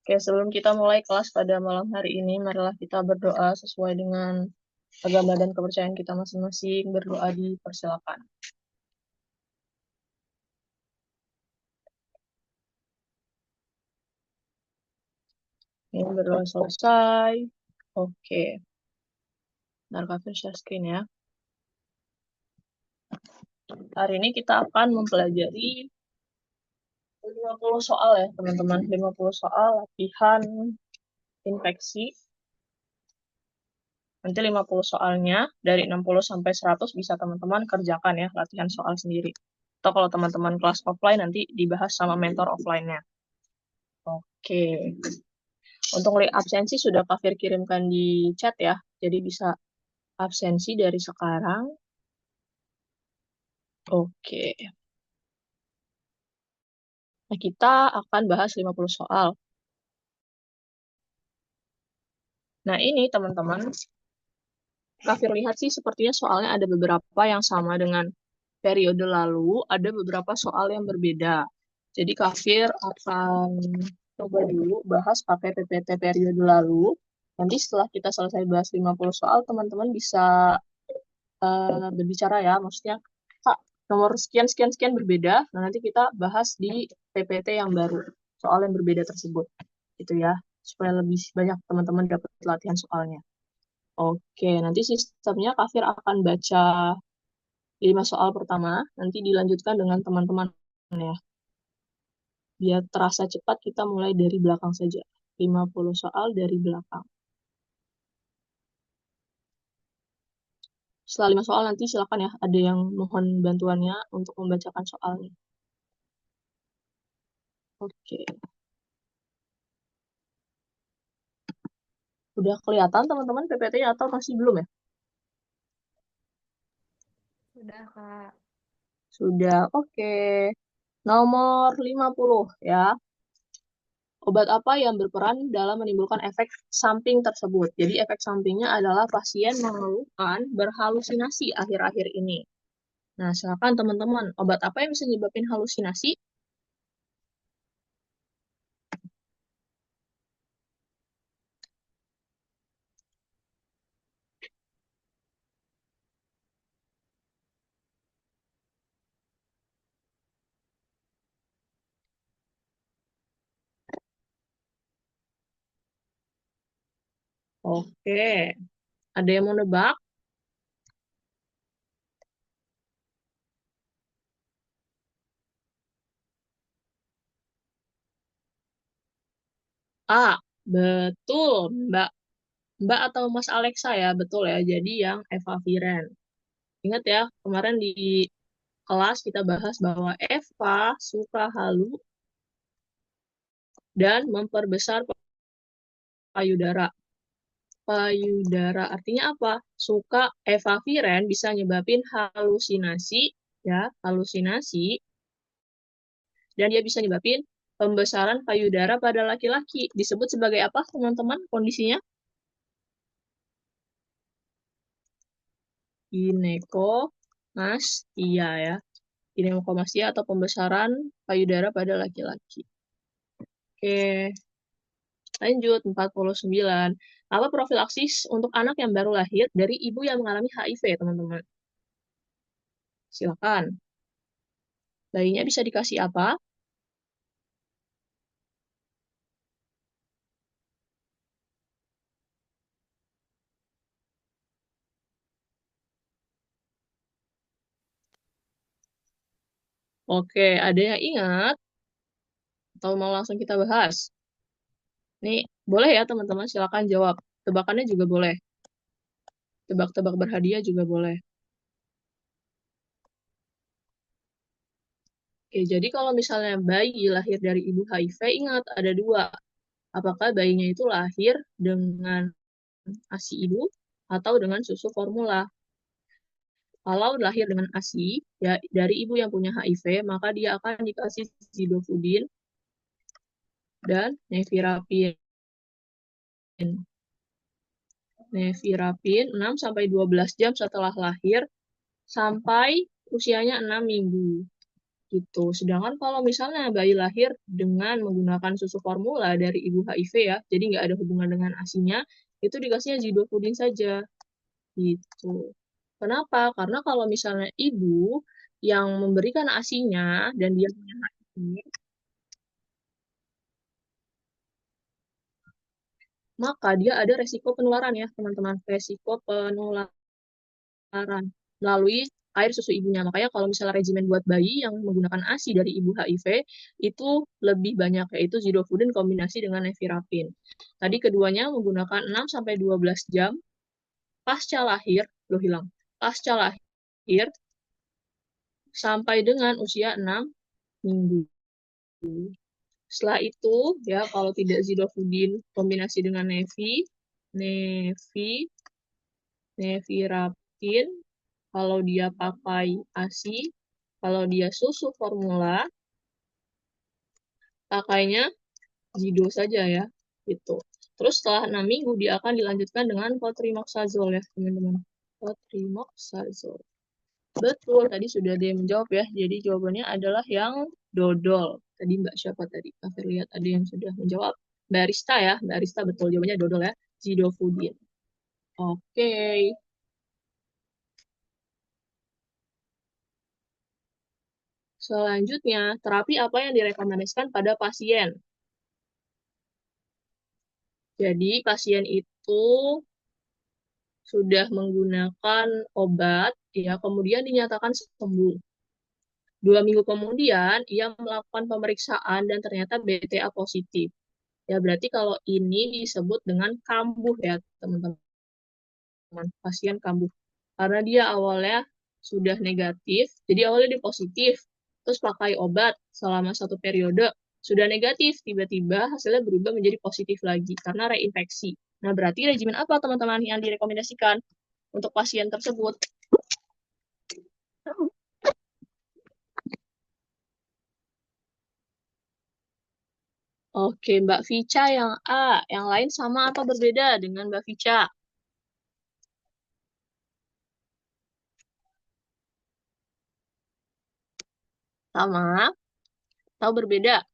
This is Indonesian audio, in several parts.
Oke, sebelum kita mulai kelas pada malam hari ini, marilah kita berdoa sesuai dengan agama dan kepercayaan kita masing-masing. Berdoa dipersilakan. Ini berdoa selesai. Oke. Bentar, Kak, share screen ya. Hari ini kita akan mempelajari 50 soal ya, teman-teman. 50 soal latihan infeksi. Nanti 50 soalnya dari 60 sampai 100 bisa teman-teman kerjakan ya, latihan soal sendiri. Atau kalau teman-teman kelas offline nanti dibahas sama mentor offline-nya. Oke. Untuk link absensi sudah Kak Fir kirimkan di chat ya. Jadi bisa absensi dari sekarang. Oke. Nah, kita akan bahas 50 soal. Nah, ini teman-teman. Kak Fir lihat sih sepertinya soalnya ada beberapa yang sama dengan periode lalu. Ada beberapa soal yang berbeda. Jadi Kak Fir akan coba dulu bahas pakai PPT periode lalu. Nanti setelah kita selesai bahas 50 soal, teman-teman bisa berbicara ya, maksudnya Kak, nomor sekian sekian sekian berbeda. Nah, nanti kita bahas di PPT yang baru soal yang berbeda tersebut, gitu ya, supaya lebih banyak teman-teman dapat latihan soalnya. Oke, nanti sistemnya Kafir akan baca 5 soal pertama, nanti dilanjutkan dengan teman-teman ya. Biar terasa cepat, kita mulai dari belakang saja. 50 soal dari belakang. Setelah 5 soal nanti silakan ya, ada yang mohon bantuannya untuk membacakan soalnya. Oke. Udah kelihatan teman-teman PPT-nya atau masih belum ya? Sudah, Kak. Sudah, oke. Nomor 50 ya. Obat apa yang berperan dalam menimbulkan efek samping tersebut? Jadi efek sampingnya adalah pasien mengeluhkan berhalusinasi akhir-akhir ini. Nah, silakan teman-teman, obat apa yang bisa menyebabkan halusinasi? Oke. Ada yang mau nebak? A. Betul, Mbak. Mbak atau Mas Alexa ya, betul ya. Jadi yang efaviren. Ingat ya, kemarin di kelas kita bahas bahwa Eva suka halu dan memperbesar payudara. Payudara artinya apa? Suka efaviren bisa nyebabin halusinasi, ya, halusinasi, dan dia bisa nyebabin pembesaran payudara pada laki-laki. Disebut sebagai apa, teman-teman, kondisinya? Ginekomastia ya. Ginekomastia atau pembesaran payudara pada laki-laki. Oke. Lanjut, 49. Apa profilaksis untuk anak yang baru lahir dari ibu yang mengalami HIV, teman-teman? Silakan. Bayinya bisa dikasih apa? Oke, ada yang ingat? Atau mau langsung kita bahas? Nih, boleh ya teman-teman, silakan jawab. Tebakannya juga boleh. Tebak-tebak berhadiah juga boleh. Oke, jadi kalau misalnya bayi lahir dari ibu HIV, ingat ada dua. Apakah bayinya itu lahir dengan ASI ibu atau dengan susu formula? Kalau lahir dengan ASI, ya dari ibu yang punya HIV, maka dia akan dikasih zidofudin dan nevirapin. Nevirapin 6-12 jam setelah lahir sampai usianya 6 minggu. gitu. Sedangkan kalau misalnya bayi lahir dengan menggunakan susu formula dari ibu HIV ya, jadi nggak ada hubungan dengan ASI-nya, itu dikasihnya Zidofudin saja, gitu. Kenapa? Karena kalau misalnya ibu yang memberikan ASI-nya dan dia punya HIV, maka dia ada resiko penularan ya, teman-teman. Resiko penularan melalui air susu ibunya. Makanya kalau misalnya regimen buat bayi yang menggunakan ASI dari ibu HIV itu lebih banyak, yaitu Zidofudin kombinasi dengan nevirapin. Tadi keduanya menggunakan 6 sampai 12 jam pasca lahir, lo hilang. Pasca lahir sampai dengan usia 6 minggu. Setelah itu ya kalau tidak Zidofudin kombinasi dengan nevi, nevirapin, kalau dia pakai ASI, kalau dia susu formula, pakainya Zido saja ya, gitu. Terus setelah 6 minggu dia akan dilanjutkan dengan cotrimoxazole ya, teman-teman. Cotrimoxazole. Betul, tadi sudah ada yang menjawab ya. Jadi jawabannya adalah yang dodol. Tadi Mbak siapa tadi? Aku lihat ada yang sudah menjawab. Barista ya, barista betul jawabannya dodol ya. Zidofudin. Oke. Selanjutnya, terapi apa yang direkomendasikan pada pasien? Jadi, pasien itu sudah menggunakan obat, ya, kemudian dinyatakan sembuh. 2 minggu kemudian, ia melakukan pemeriksaan dan ternyata BTA positif. Ya, berarti kalau ini disebut dengan kambuh ya, teman-teman. Pasien kambuh. Karena dia awalnya sudah negatif, jadi awalnya dia positif, terus pakai obat selama satu periode, sudah negatif, tiba-tiba hasilnya berubah menjadi positif lagi karena reinfeksi. Nah, berarti regimen apa teman-teman yang direkomendasikan untuk pasien tersebut? Oke, Mbak Vica yang A. Yang lain sama atau berbeda dengan Mbak Vica? Sama atau berbeda?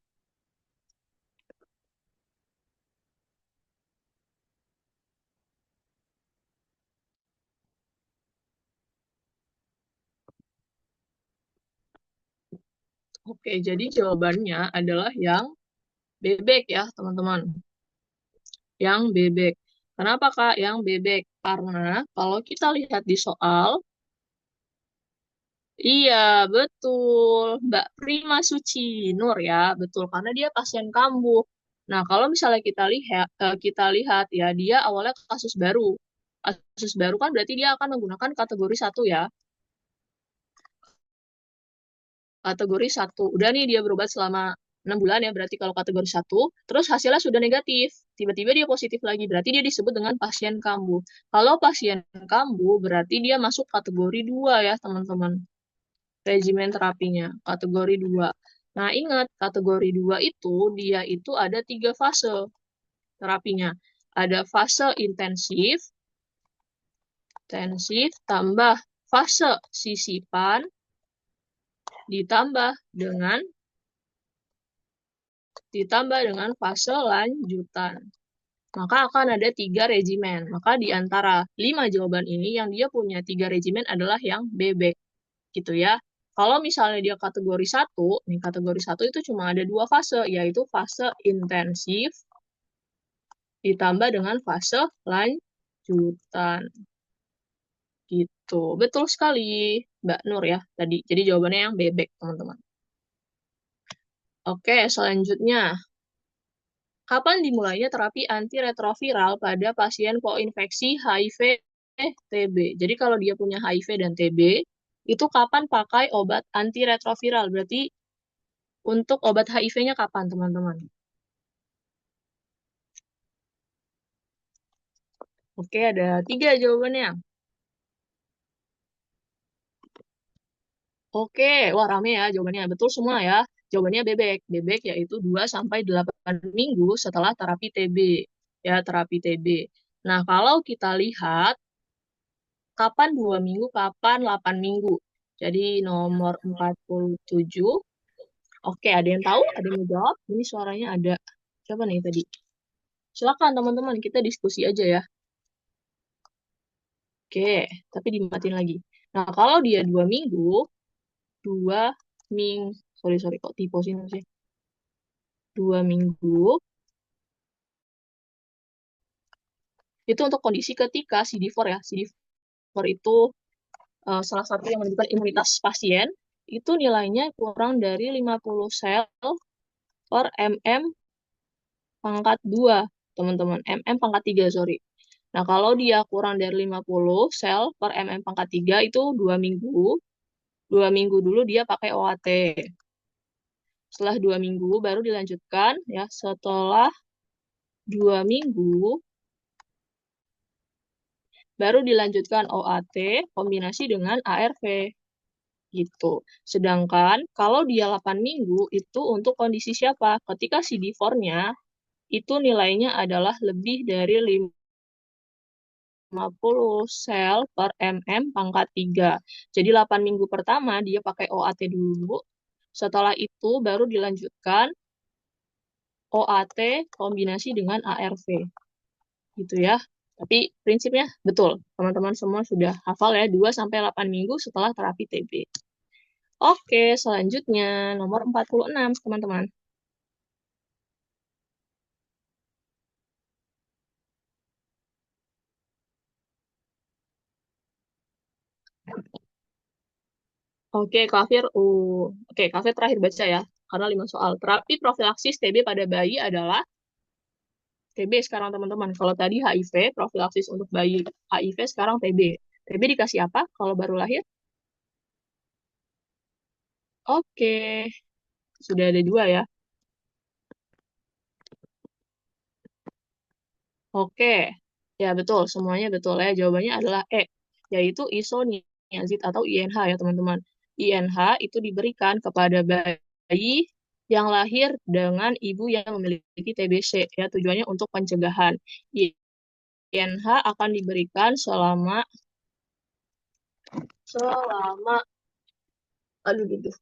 Oke, jadi jawabannya adalah yang bebek ya, teman-teman. Yang bebek. Kenapa, Kak? Yang bebek. Karena kalau kita lihat di soal, iya, betul. Mbak Prima Suci Nur ya, betul. Karena dia pasien kambuh. Nah, kalau misalnya kita lihat ya, dia awalnya kasus baru. Kasus baru kan berarti dia akan menggunakan kategori 1 ya. Kategori 1. Udah nih dia berobat selama 6 bulan ya, berarti kalau kategori 1, terus hasilnya sudah negatif. Tiba-tiba dia positif lagi, berarti dia disebut dengan pasien kambuh. Kalau pasien kambuh, berarti dia masuk kategori 2 ya, teman-teman. Regimen terapinya, kategori 2. Nah, ingat, kategori 2 itu, dia itu ada 3 fase terapinya. Ada fase intensif, tambah fase sisipan, ditambah dengan fase lanjutan. Maka akan ada 3 regimen. Maka di antara 5 jawaban ini, yang dia punya 3 regimen adalah yang bebek. Gitu ya. Kalau misalnya dia kategori 1, nih kategori 1 itu cuma ada 2 fase, yaitu fase intensif ditambah dengan fase lanjutan. Gitu. Betul sekali, Mbak Nur ya tadi. Jadi jawabannya yang bebek, teman-teman. Oke, selanjutnya. Kapan dimulainya terapi antiretroviral pada pasien koinfeksi HIV TB? Jadi kalau dia punya HIV dan TB, itu kapan pakai obat antiretroviral? Berarti untuk obat HIV-nya kapan, teman-teman? Oke, ada 3 jawabannya. Oke, wah rame ya jawabannya. Betul semua ya. Jawabannya bebek. Bebek yaitu 2 sampai 8 minggu setelah terapi TB. Ya, terapi TB. Nah, kalau kita lihat kapan 2 minggu, kapan 8 minggu. Jadi nomor 47. Oke, ada yang tahu? Ada yang mau jawab? Ini suaranya ada. Siapa nih tadi? Silakan teman-teman, kita diskusi aja ya. Oke, tapi dimatiin lagi. Nah, kalau dia 2 minggu, 2 minggu, sorry, kok typo sih? 2 minggu, itu untuk kondisi ketika CD4 ya. CD4 itu salah satu yang menentukan imunitas pasien, itu nilainya kurang dari 50 sel per mm pangkat 2, teman-teman. Mm pangkat 3, sorry. Nah, kalau dia kurang dari 50 sel per mm pangkat 3 itu 2 minggu. 2 minggu dulu dia pakai OAT. Setelah 2 minggu baru dilanjutkan ya. Setelah 2 minggu baru dilanjutkan OAT kombinasi dengan ARV gitu. Sedangkan kalau dia 8 minggu itu untuk kondisi siapa? Ketika CD4-nya itu nilainya adalah lebih dari 50 sel per mm pangkat 3. Jadi 8 minggu pertama dia pakai OAT dulu. Setelah itu baru dilanjutkan OAT kombinasi dengan ARV. Gitu ya. Tapi prinsipnya betul. Teman-teman semua sudah hafal ya 2 sampai 8 minggu setelah terapi TB. Oke, selanjutnya nomor 46, teman-teman. Oke, Kafir. Oke, Kafir terakhir baca ya. Karena 5 soal. Terapi profilaksis TB pada bayi adalah TB sekarang, teman-teman. Kalau tadi HIV, profilaksis untuk bayi HIV, sekarang TB. TB dikasih apa kalau baru lahir? Oke, sudah ada 2 ya. Oke, ya betul, semuanya betul ya. Jawabannya adalah E, yaitu isoniazid atau INH ya teman-teman. INH itu diberikan kepada bayi yang lahir dengan ibu yang memiliki TBC ya. Tujuannya untuk pencegahan. INH akan diberikan selama aduh, aduh,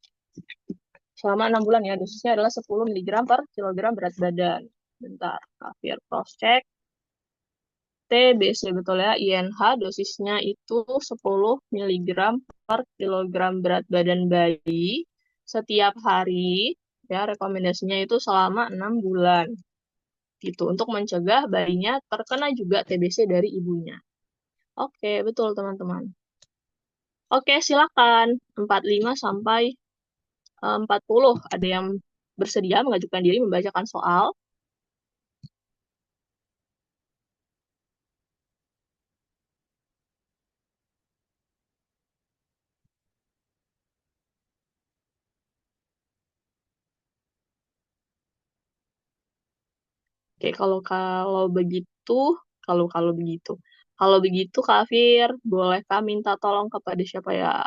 selama 6 bulan ya. Dosisnya adalah 10 miligram per kilogram berat badan. Bentar, kafir cross check. TBC betul ya, INH dosisnya itu 10 miligram per kilogram berat badan bayi setiap hari, ya rekomendasinya itu selama 6 bulan. Gitu, untuk mencegah bayinya terkena juga TBC dari ibunya. Oke, betul teman-teman. Oke, silakan. 45 sampai 40. Ada yang bersedia mengajukan diri membacakan soal? Oke, kalau begitu, kalau begitu, kalau begitu, Kak bolehkah minta tolong kepada siapa ya?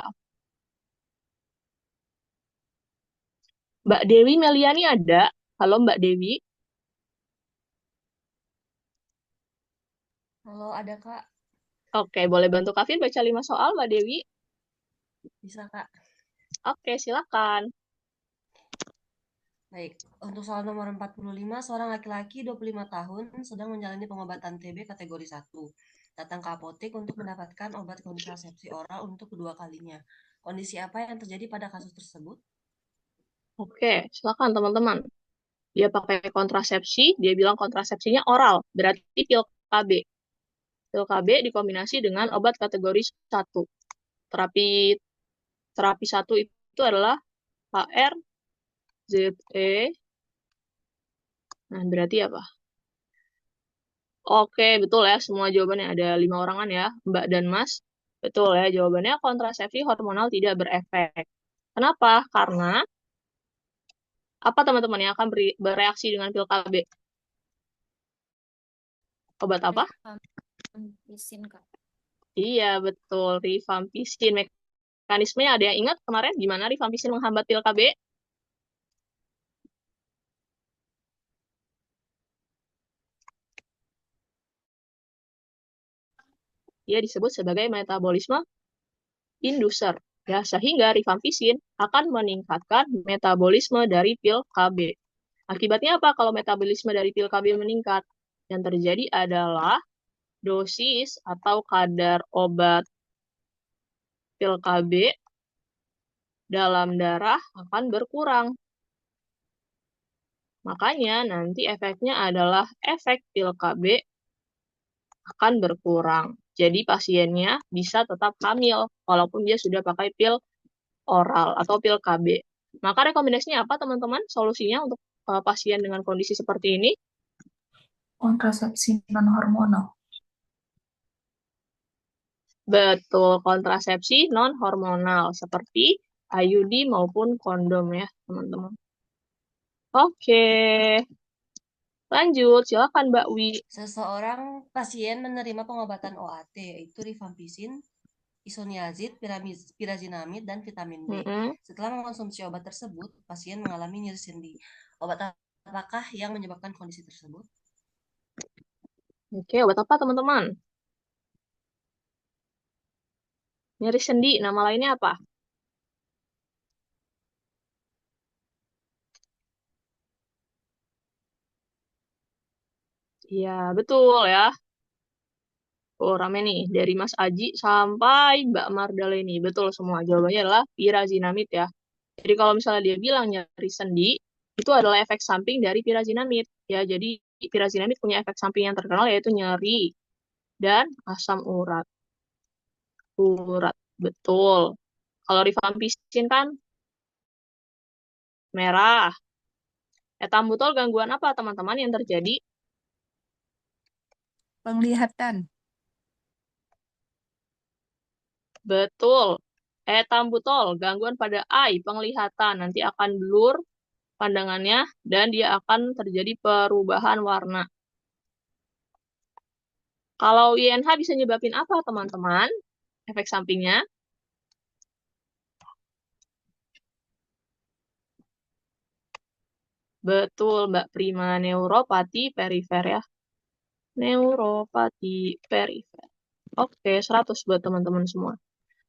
Mbak Dewi Meliani ada? Halo Mbak Dewi. Halo, ada Kak? Oke, boleh bantu Kak baca 5 soal, Mbak Dewi? Bisa Kak? Oke, silakan. Baik, untuk soal nomor 45, seorang laki-laki 25 tahun sedang menjalani pengobatan TB kategori 1. Datang ke apotek untuk mendapatkan obat kontrasepsi oral untuk kedua kalinya. Kondisi apa yang terjadi pada kasus tersebut? Oke, silakan teman-teman. Dia pakai kontrasepsi, dia bilang kontrasepsinya oral, berarti pil KB. Pil KB dikombinasi dengan obat kategori 1. Terapi terapi 1 itu adalah HRZE. Nah, berarti apa? Oke, betul ya. Semua jawabannya ada 5 orangan ya, Mbak dan Mas. Betul ya, jawabannya kontrasepsi hormonal tidak berefek. Kenapa? Karena apa teman-teman yang akan bereaksi dengan pil KB? Obat apa? Rifampicin, Kak. Iya, betul. Rifampicin. Mekanismenya ada yang ingat kemarin gimana rifampicin menghambat pil KB? Dia disebut sebagai metabolisme inducer. Ya, sehingga rifampisin akan meningkatkan metabolisme dari pil KB. Akibatnya apa kalau metabolisme dari pil KB meningkat? Yang terjadi adalah dosis atau kadar obat pil KB dalam darah akan berkurang. Makanya nanti efeknya adalah efek pil KB akan berkurang. Jadi pasiennya bisa tetap hamil walaupun dia sudah pakai pil oral atau pil KB. Maka rekomendasinya apa teman-teman? Solusinya untuk pasien dengan kondisi seperti ini? Kontrasepsi non hormonal. Betul, kontrasepsi non-hormonal seperti IUD maupun kondom ya, teman-teman. Oke, lanjut. Silakan Mbak Wi. Seseorang pasien menerima pengobatan OAT, yaitu rifampisin, isoniazid, pirazinamid, dan vitamin B. Setelah mengkonsumsi obat tersebut, pasien mengalami nyeri sendi. Obat apakah yang menyebabkan kondisi tersebut? Oke, obat apa teman-teman? Nyeri sendi, nama lainnya apa? Iya, betul ya. Oh, rame nih. Dari Mas Aji sampai Mbak Mardaleni. Betul semua. Jawabannya adalah pirazinamid ya. Jadi kalau misalnya dia bilang nyeri sendi, itu adalah efek samping dari pirazinamid. Ya, jadi pirazinamid punya efek samping yang terkenal yaitu nyeri dan asam urat. Urat, betul. Kalau rifampisin kan merah. Etambutol gangguan apa teman-teman yang terjadi? Penglihatan. Betul. Etambutol, gangguan pada eye, penglihatan. Nanti akan blur pandangannya dan dia akan terjadi perubahan warna. Kalau INH bisa nyebabin apa, teman-teman? Efek sampingnya? Betul, Mbak Prima. Neuropati perifer ya. Neuropati perifer. Oke, 100 buat teman-teman semua.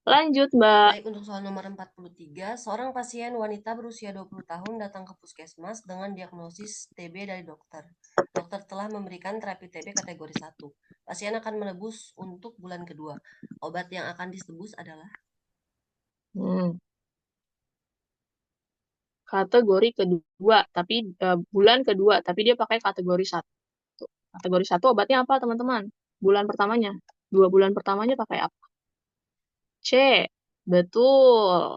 Lanjut, Mbak. Baik, untuk soal nomor 43, seorang pasien wanita berusia 20 tahun datang ke puskesmas dengan diagnosis TB dari dokter. Dokter telah memberikan terapi TB kategori 1. Pasien akan menebus untuk bulan kedua. Obat yang akan ditebus adalah? Kategori kedua, tapi bulan kedua, tapi dia pakai kategori 1. Kategori 1 obatnya apa, teman-teman? Bulan pertamanya. 2 bulan pertamanya pakai apa? C. Betul.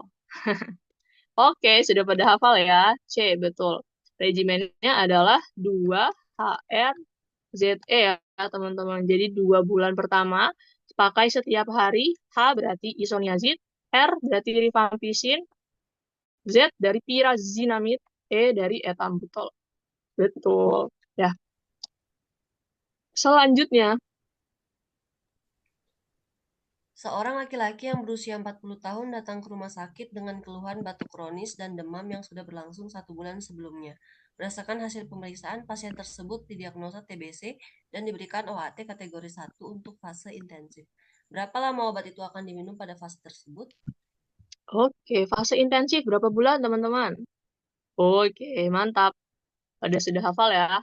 Oke, sudah pada hafal ya. C, betul. Regimennya adalah 2HRZE ya, teman-teman. Jadi 2 bulan pertama pakai setiap hari. H berarti isoniazid, R berarti rifampisin, Z dari pirazinamid, E dari etambutol. Betul. Ya. Selanjutnya, Seorang laki-laki yang berusia 40 tahun datang ke rumah sakit dengan keluhan batuk kronis dan demam yang sudah berlangsung 1 bulan sebelumnya. Berdasarkan hasil pemeriksaan, pasien tersebut didiagnosa TBC dan diberikan OAT kategori 1 untuk fase intensif. Berapa lama obat itu akan diminum pada fase tersebut? oke, fase intensif berapa bulan, teman-teman? Oke, mantap. Pada sudah hafal ya.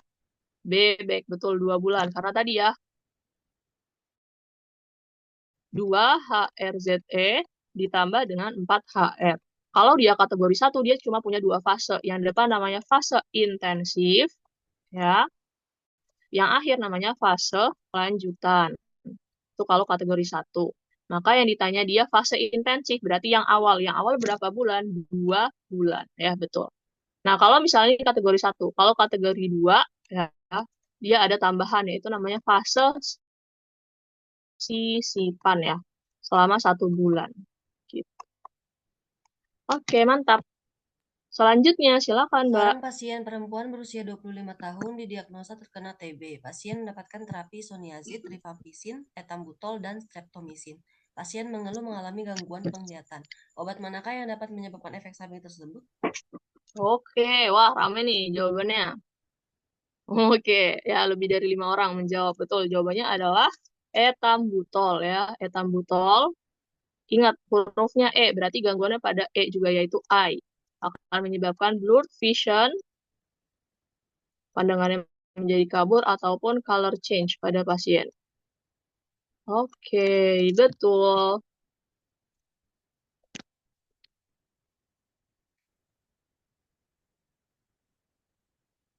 B, baik, betul 2 bulan. Karena tadi ya, 2HRZE ditambah dengan 4HR. Kalau dia kategori 1, dia cuma punya 2 fase. Yang depan namanya fase intensif, ya. Yang akhir namanya fase lanjutan. Itu kalau kategori 1. Maka yang ditanya dia fase intensif, berarti yang awal. Yang awal berapa bulan? 2 bulan. Ya, betul. Nah, kalau misalnya kategori 1, kalau kategori 2, ya, dia ada tambahan, yaitu namanya fase sisipan ya, selama 1 bulan. Gitu. Oke, mantap. Selanjutnya, silakan, Mbak. Seorang pasien perempuan berusia 25 tahun didiagnosa terkena TB. Pasien mendapatkan terapi isoniazid, rifampisin, etambutol, dan streptomisin. Pasien mengeluh mengalami gangguan penglihatan. Obat manakah yang dapat menyebabkan efek samping tersebut? Oke, wah rame nih jawabannya. Oke, ya lebih dari 5 orang menjawab. Betul, jawabannya adalah etambutol ya. Etambutol Ingat, hurufnya E, berarti gangguannya pada E juga, yaitu eye. Akan menyebabkan blurred vision, pandangannya menjadi kabur, ataupun color change pada pasien. Oke, betul.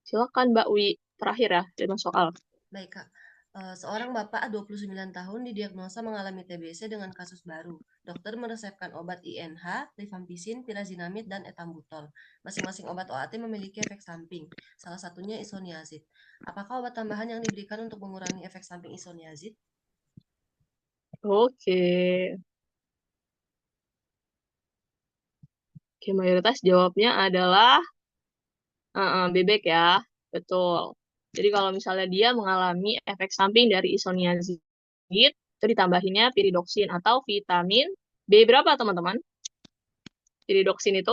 Silakan Mbak Wi, terakhir ya, 5 soal. Baik, Kak. Seorang bapak 29 tahun didiagnosa mengalami TBC dengan kasus baru. Dokter meresepkan obat INH, rifampicin, pirazinamid, dan etambutol. Masing-masing obat OAT memiliki efek samping, salah satunya isoniazid. Apakah obat tambahan yang diberikan untuk mengurangi efek samping isoniazid? Oke. Oke, mayoritas jawabnya adalah bebek ya. Betul. Jadi kalau misalnya dia mengalami efek samping dari isoniazid, itu ditambahinnya piridoksin atau vitamin B berapa teman-teman? Piridoksin itu?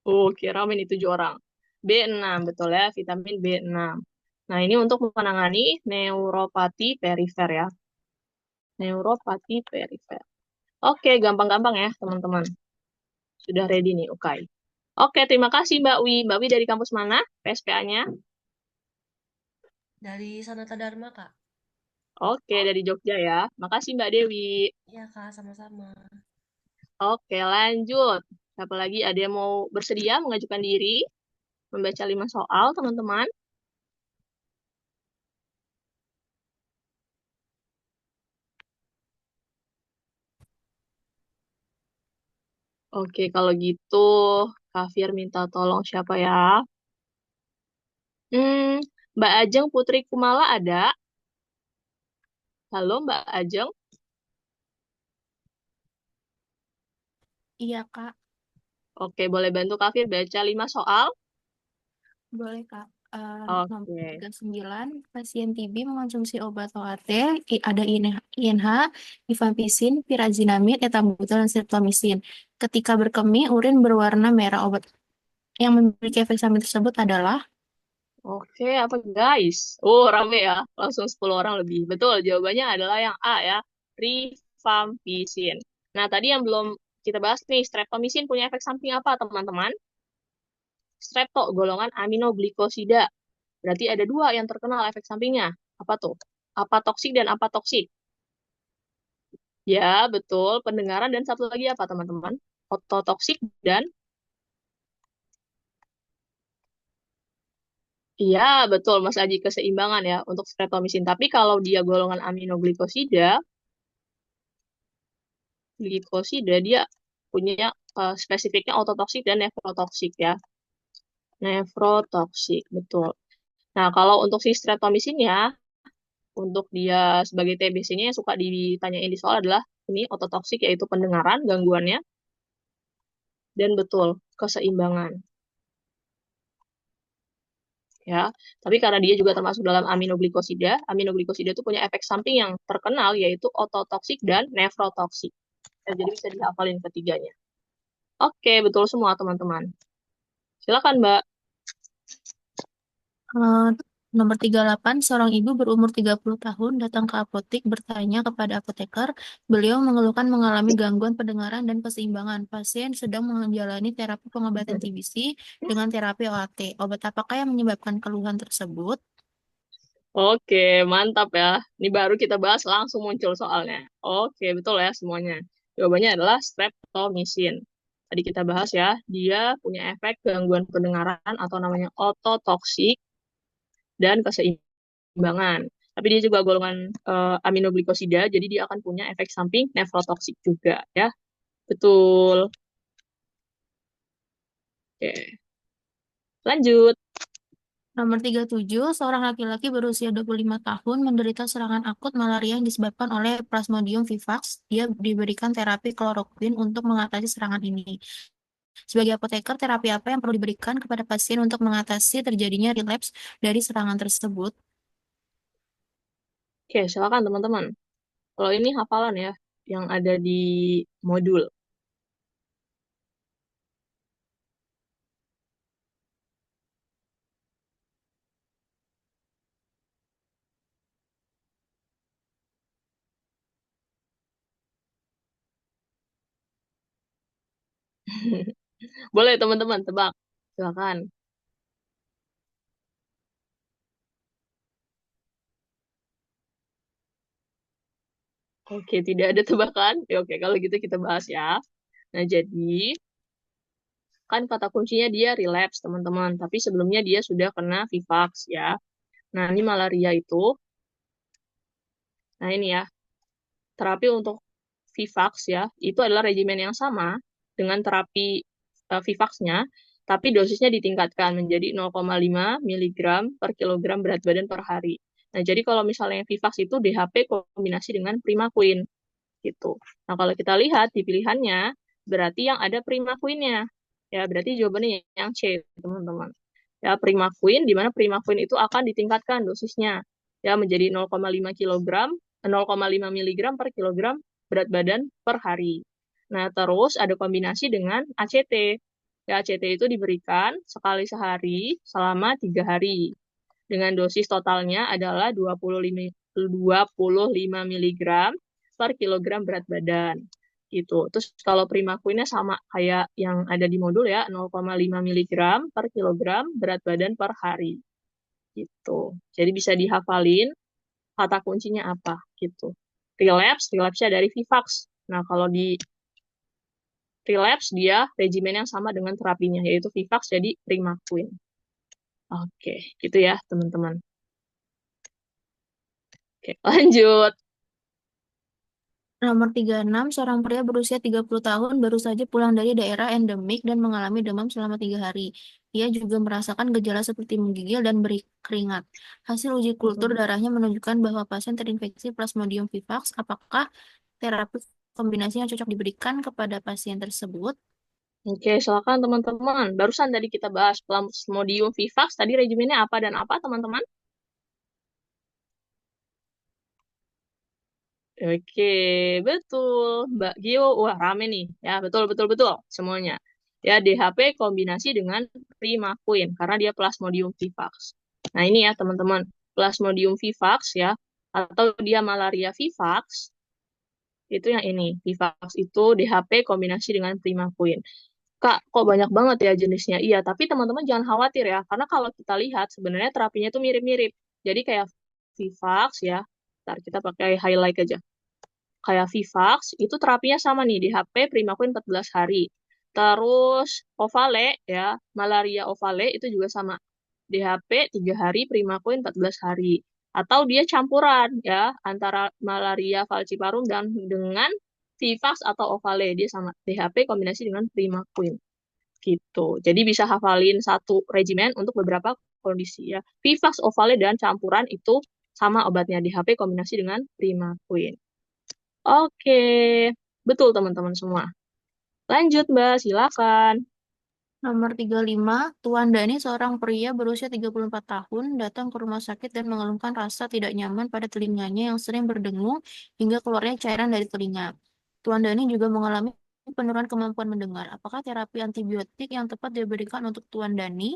Oh, kiramin itu 7 orang. B6, betul ya, vitamin B6. Nah, ini untuk menangani neuropati perifer ya. Neuropati perifer. Oke, gampang-gampang ya, teman-teman. Sudah ready nih, oke. Oke, terima kasih Mbak Wi. Mbak Wi dari kampus mana? PSPA-nya? Dari Sanata Dharma, Kak. Oke, dari Jogja ya. Makasih Mbak Dewi. Iya, Kak, sama-sama. Oke, lanjut. Siapa lagi? Ada yang mau bersedia mengajukan diri? Membaca 5 soal, teman-teman? Oke, kalau gitu Kafir minta tolong siapa ya? Hmm, Mbak Ajeng Putri Kumala ada? Halo Mbak Ajeng. Iya, Kak. Oke, boleh bantu Kafir baca 5 soal? Boleh, Kak. Nomor Oke. 39, pasien TB mengonsumsi obat OAT, ada INH, rifampicin, pirazinamid, etambutol, dan streptomycin. Ketika berkemih, urin berwarna merah. Obat yang memiliki efek samping tersebut adalah Oke, apa guys? Oh, rame ya. Langsung 10 orang lebih. Betul, jawabannya adalah yang A ya. Rifampicin. Nah, tadi yang belum kita bahas nih, streptomycin punya efek samping apa, teman-teman? Strepto, golongan aminoglikosida. Berarti ada 2 yang terkenal efek sampingnya. Apa tuh? Apa toksik dan apa toksik? Ya, betul. Pendengaran dan satu lagi apa, teman-teman? Ototoksik dan iya, betul, Mas Aji, keseimbangan ya untuk streptomycin. Tapi kalau dia golongan aminoglikosida, glikosida dia punya spesifiknya ototoksik dan nefrotoksik ya. Nefrotoksik, betul. Nah, kalau untuk si streptomycin ya, untuk dia sebagai TBC-nya yang suka ditanyain di soal adalah ini ototoksik yaitu pendengaran gangguannya dan betul keseimbangan ya. Tapi karena dia juga termasuk dalam aminoglikosida, aminoglikosida itu punya efek samping yang terkenal yaitu ototoksik dan nefrotoksik. Ya, jadi bisa dihafalin ketiganya. Oke, betul semua teman-teman. Silakan, Mbak. eh, nomor 38, seorang ibu berumur 30 tahun datang ke apotek bertanya kepada apoteker. Beliau mengeluhkan mengalami gangguan pendengaran dan keseimbangan. Pasien sedang menjalani terapi pengobatan TBC dengan terapi OAT. Obat apakah yang menyebabkan keluhan tersebut? Oke, mantap ya. Ini baru kita bahas langsung muncul soalnya. Oke, betul ya semuanya. Jawabannya adalah streptomycin. Tadi kita bahas ya, dia punya efek gangguan pendengaran atau namanya ototoksik dan keseimbangan. Tapi dia juga golongan aminoglikosida, jadi dia akan punya efek samping nefrotoksik juga ya. Betul. Oke, lanjut. Nomor 37, seorang laki-laki berusia 25 tahun menderita serangan akut malaria yang disebabkan oleh Plasmodium vivax. Dia diberikan terapi kloroquine untuk mengatasi serangan ini. Sebagai apoteker, terapi apa yang perlu diberikan kepada pasien untuk mengatasi terjadinya relapse dari serangan tersebut? Oke, silakan teman-teman. Kalau ini hafalan ya, yang ada di modul. Boleh teman-teman tebak. Silakan. Oke, tidak ada tebakan. Ya, oke, kalau gitu kita bahas ya. Nah, jadi kan kata kuncinya dia relapse, teman-teman. Tapi sebelumnya dia sudah kena Vivax ya. Nah, ini malaria itu. Nah, ini ya. Terapi untuk Vivax ya, itu adalah regimen yang sama dengan terapi Vivaxnya, tapi dosisnya ditingkatkan menjadi 0,5 miligram per kilogram berat badan per hari. Nah, jadi kalau misalnya yang Vivax itu DHP kombinasi dengan Primaquine gitu. Nah, kalau kita lihat di pilihannya, berarti yang ada Primaquine-nya. Ya, berarti jawabannya yang C, teman-teman. Ya, Primaquine, di mana Primaquine itu akan ditingkatkan dosisnya. Ya, menjadi 0,5 kilogram, 0,5 miligram per kilogram berat badan per hari. Nah, terus ada kombinasi dengan ACT. Ya, ACT itu diberikan sekali sehari selama 3 hari. Dengan dosis totalnya adalah 25 miligram per kilogram berat badan. Gitu. Terus kalau Primaquine-nya sama kayak yang ada di modul ya, 0,5 miligram per kilogram berat badan per hari. Gitu. Jadi bisa dihafalin kata kuncinya apa gitu. Relapse, relapse-nya dari Vivax. Nah, kalau di relapse dia regimen yang sama dengan terapinya yaitu Vivax jadi Primaquine. Oke, gitu ya, teman-teman. Oke, lanjut. Nomor 36, seorang pria berusia 30 tahun baru saja pulang dari daerah endemik dan mengalami demam selama 3 hari. Ia juga merasakan gejala seperti menggigil dan berkeringat. Hasil uji kultur darahnya menunjukkan bahwa pasien terinfeksi Plasmodium vivax. Apakah terapi kombinasi yang cocok diberikan kepada pasien tersebut? Oke, silakan teman-teman. Barusan tadi kita bahas Plasmodium vivax, tadi regimennya apa dan apa, teman-teman? Oke, betul. Mbak Gio, wah rame nih. Ya, betul, betul, betul. Semuanya. Ya, DHP kombinasi dengan Primaquine, karena dia Plasmodium vivax. Nah, ini ya, teman-teman. Plasmodium vivax ya, atau dia malaria vivax, itu yang ini. Vivax itu DHP kombinasi dengan Primaquine. Kak, kok banyak banget ya jenisnya? Iya, tapi teman-teman jangan khawatir ya, karena kalau kita lihat sebenarnya terapinya itu mirip-mirip. Jadi kayak Vivax ya, ntar kita pakai highlight aja. Kayak Vivax, itu terapinya sama nih, di HP Primaquine 14 hari. Terus Ovale ya, malaria Ovale itu juga sama. DHP 3 hari, Primaquine 14 hari. Atau dia campuran ya, antara malaria falciparum dan dengan Vivax atau Ovale. Dia sama DHP kombinasi dengan Primaquine gitu. Jadi bisa hafalin satu regimen untuk beberapa kondisi ya. Vivax, Ovale, dan campuran itu sama obatnya di HP kombinasi dengan Primaquine. Oke, betul teman-teman semua. Lanjut Mbak, silakan. Nomor 35, Tuan Dani, seorang pria berusia 34 tahun, datang ke rumah sakit dan mengeluhkan rasa tidak nyaman pada telinganya yang sering berdengung hingga keluarnya cairan dari telinga. Tuan Dani juga mengalami penurunan kemampuan mendengar. Apakah terapi antibiotik yang tepat diberikan untuk Tuan Dani?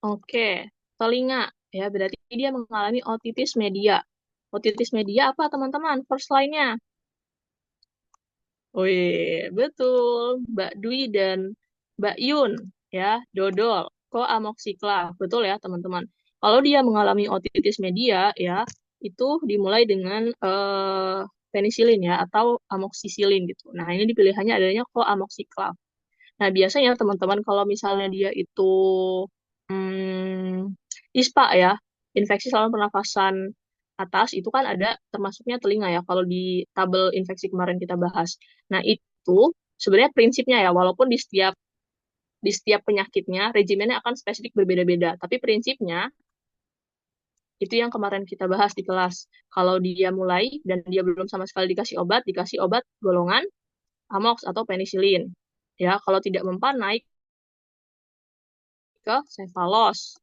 Oke, telinga ya berarti dia mengalami otitis media. Otitis media apa teman-teman? First line-nya. Wih, betul. Mbak Dwi dan Mbak Yun, ya, dodol, koamoxiclav. Betul ya, teman-teman. Kalau dia mengalami otitis media, ya, itu dimulai dengan penisilin ya, atau amoxicillin gitu. Nah, ini di pilihannya adanya koamoxiclav. Nah, biasanya teman-teman kalau misalnya dia itu hmm, ISPA ya, infeksi saluran pernafasan atas itu kan ada termasuknya telinga ya kalau di tabel infeksi kemarin kita bahas. Nah, itu sebenarnya prinsipnya ya walaupun di setiap penyakitnya regimennya akan spesifik berbeda-beda, tapi prinsipnya itu yang kemarin kita bahas di kelas. Kalau dia mulai dan dia belum sama sekali dikasih obat golongan Amox atau penisilin. Ya, kalau tidak mempan naik ke Cefalos.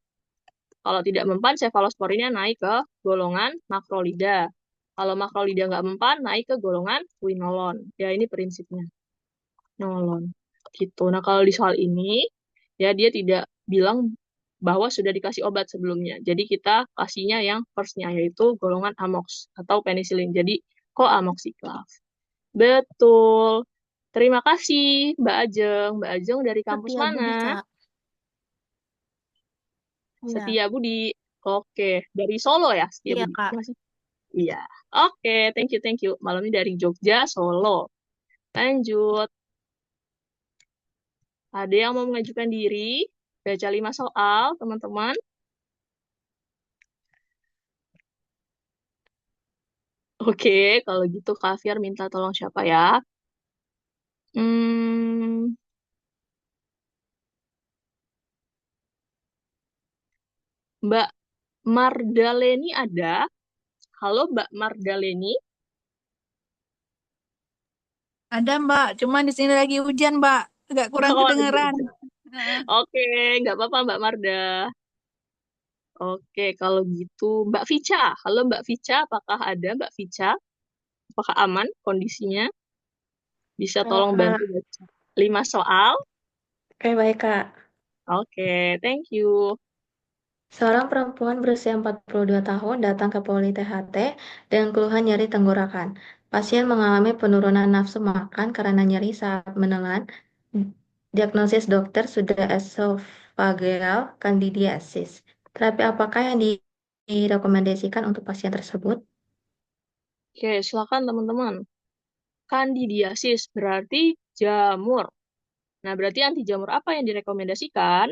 Kalau tidak mempan, cefalosporinnya naik ke golongan makrolida. Kalau makrolida nggak mempan, naik ke golongan quinolon. Ya, ini prinsipnya. Nolon. Gitu. Nah, kalau di soal ini, ya dia tidak bilang bahwa sudah dikasih obat sebelumnya. Jadi kita kasihnya yang first-nya, yaitu golongan amox atau penisilin. Jadi, koamoxiclav. Betul. Terima kasih, Mbak Ajeng. Mbak Ajeng dari kampus Setia mana? Budi, Kak. Iya, Setia Budi. Oke, dari Solo ya, Setia iya, Budi. Kak. Masih? Iya. Oke, thank you, thank you. Malam ini dari Jogja, Solo. Lanjut. Ada yang mau mengajukan diri? Baca 5 soal, teman-teman. Oke, kalau gitu Kak Fiar minta tolong siapa ya? Hmm, Mbak Mardaleni ada? Halo Mbak Mardaleni. Ada Mbak, cuman di sini lagi hujan Mbak, agak kurang Oh, lagi kedengeran. aja. Heeh. Oke, nggak apa-apa Mbak Marda. Oke, kalau gitu Mbak Vica. Halo Mbak Vica, apakah ada Mbak Vica? Apakah aman kondisinya? Bisa Halo tolong Kak, bantu baca 5 soal? oke baik Kak. Oke, thank you. Seorang perempuan berusia 42 tahun datang ke Poli THT dengan keluhan nyeri tenggorokan. Pasien mengalami penurunan nafsu makan karena nyeri saat menelan. Diagnosis dokter sudah esophageal candidiasis. Terapi apakah yang direkomendasikan untuk pasien tersebut? Oke, silakan teman-teman. Kandidiasis berarti jamur. Nah, berarti anti jamur apa yang direkomendasikan?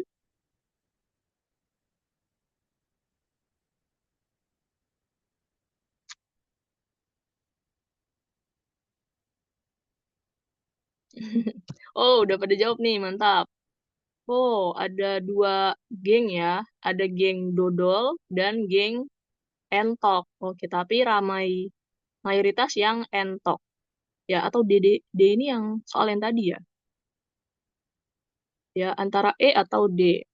Oh, udah pada jawab nih, mantap. Oh, ada dua geng ya. Ada geng dodol dan geng entok. Oke, tapi ramai mayoritas yang entok. Ya, atau D ini yang soal yang tadi ya. Ya, antara E atau D.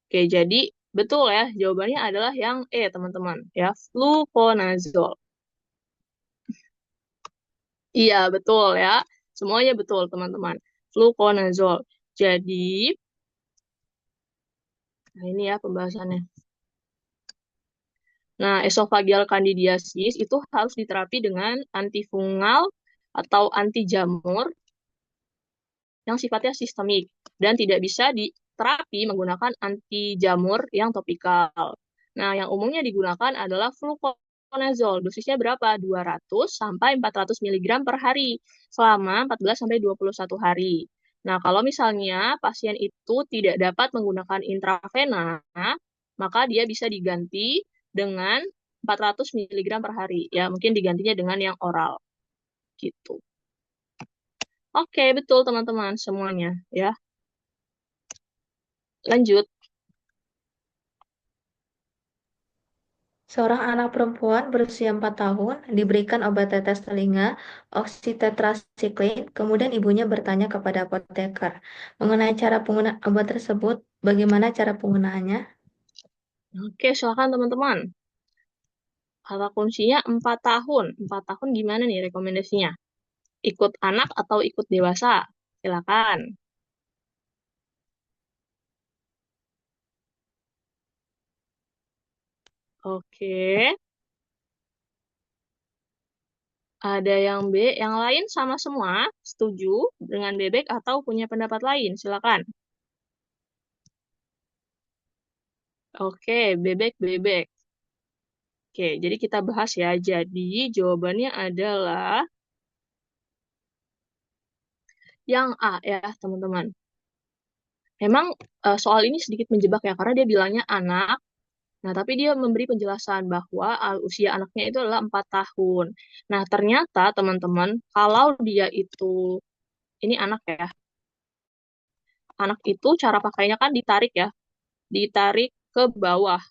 Oke, jadi betul ya. Jawabannya adalah yang E, teman-teman. Ya, fluconazole. Iya, betul ya. Semuanya betul, teman-teman. Fluconazole. Jadi, nah ini ya pembahasannya. Nah, esophageal candidiasis itu harus diterapi dengan antifungal atau anti jamur yang sifatnya sistemik dan tidak bisa diterapi menggunakan anti jamur yang topikal. Nah, yang umumnya digunakan adalah fluconazole. Dosisnya berapa? 200 sampai 400 mg per hari selama 14 sampai 21 hari. Nah, kalau misalnya pasien itu tidak dapat menggunakan intravena, maka dia bisa diganti dengan 400 mg per hari. Ya, mungkin digantinya dengan yang oral gitu. Oke, betul teman-teman semuanya ya. Lanjut. Seorang anak perempuan berusia 4 tahun diberikan obat tetes telinga oxytetracycline, kemudian ibunya bertanya kepada apoteker mengenai cara penggunaan obat tersebut, bagaimana cara penggunaannya? Oke, silakan teman-teman. Kata kuncinya 4 tahun. 4 tahun gimana nih rekomendasinya? Ikut anak atau ikut dewasa? Silakan. Oke. Ada yang B, yang lain sama semua? Setuju dengan bebek atau punya pendapat lain? Silakan. Oke, bebek. Oke, jadi kita bahas ya. Jadi jawabannya adalah yang A ya, teman-teman. Memang soal ini sedikit menjebak ya, karena dia bilangnya anak. Nah, tapi dia memberi penjelasan bahwa usia anaknya itu adalah 4 tahun. Nah, ternyata teman-teman, kalau dia itu, ini anak ya, anak itu cara pakainya kan ditarik ya, ditarik ke bawah.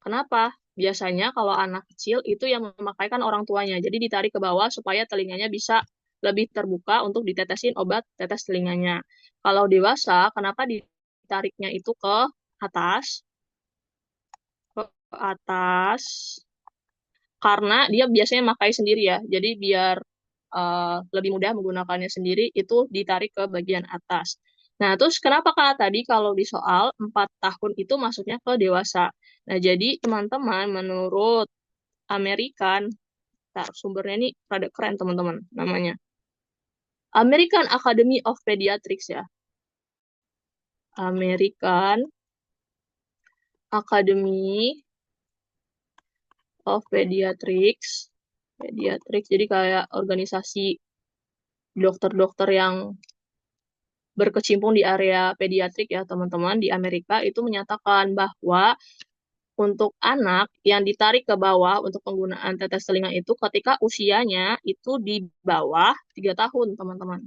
Kenapa? Biasanya kalau anak kecil itu yang memakaikan orang tuanya, jadi ditarik ke bawah supaya telinganya bisa lebih terbuka untuk ditetesin obat tetes telinganya. Kalau dewasa, kenapa ditariknya itu ke atas? Ke atas karena dia biasanya makai sendiri ya. Jadi biar lebih mudah menggunakannya sendiri itu ditarik ke bagian atas. Nah, terus kenapa Kak tadi kalau di soal 4 tahun itu maksudnya ke dewasa? Nah, jadi teman-teman menurut American, sumbernya ini rada keren teman-teman namanya. American Academy of Pediatrics ya. American Academy of Pediatrics. Pediatrics, jadi kayak organisasi dokter-dokter yang berkecimpung di area pediatrik ya teman-teman, di Amerika itu menyatakan bahwa untuk anak yang ditarik ke bawah untuk penggunaan tetes telinga itu ketika usianya itu di bawah 3 tahun teman-teman.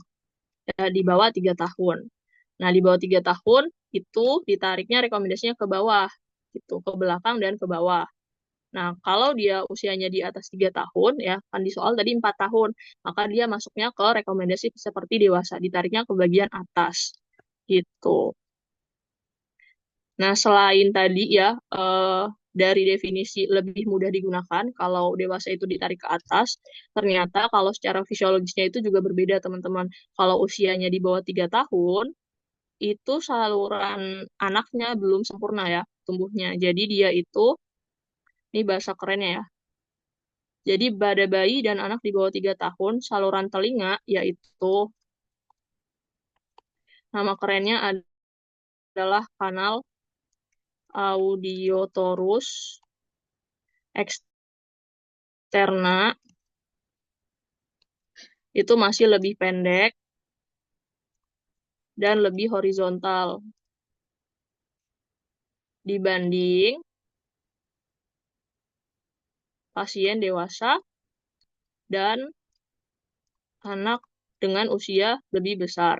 Ya, di bawah 3 tahun. Nah, di bawah 3 tahun itu ditariknya rekomendasinya ke bawah, gitu, ke belakang dan ke bawah. Nah, kalau dia usianya di atas 3 tahun, ya, kan di soal tadi 4 tahun, maka dia masuknya ke rekomendasi seperti dewasa, ditariknya ke bagian atas, gitu. Nah, selain tadi ya, dari definisi lebih mudah digunakan, kalau dewasa itu ditarik ke atas, ternyata kalau secara fisiologisnya itu juga berbeda, teman-teman. Kalau usianya di bawah 3 tahun, itu saluran anaknya belum sempurna ya, tumbuhnya. Jadi dia itu, ini bahasa kerennya ya, jadi pada bayi dan anak di bawah 3 tahun, saluran telinga, yaitu nama kerennya adalah kanal audiotorus eksterna, itu masih lebih pendek dan lebih horizontal dibanding pasien dewasa dan anak dengan usia lebih besar.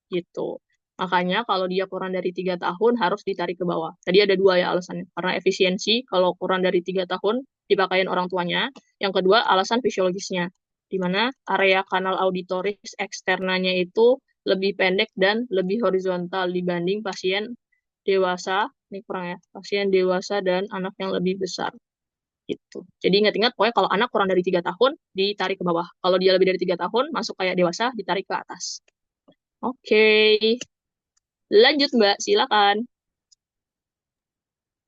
Gitu. Makanya kalau dia kurang dari 3 tahun harus ditarik ke bawah. Tadi ada 2 ya alasannya. Karena efisiensi, kalau kurang dari 3 tahun dipakein orang tuanya. Yang kedua, alasan fisiologisnya. Di mana area kanal auditoris eksternanya itu lebih pendek dan lebih horizontal dibanding pasien dewasa. Ini kurang ya. Pasien dewasa dan anak yang lebih besar. Gitu. Jadi ingat-ingat, pokoknya kalau anak kurang dari 3 tahun, ditarik ke bawah. Kalau dia lebih dari 3 tahun, masuk kayak dewasa, ditarik ke atas. Oke. Lanjut, Mbak. Silakan.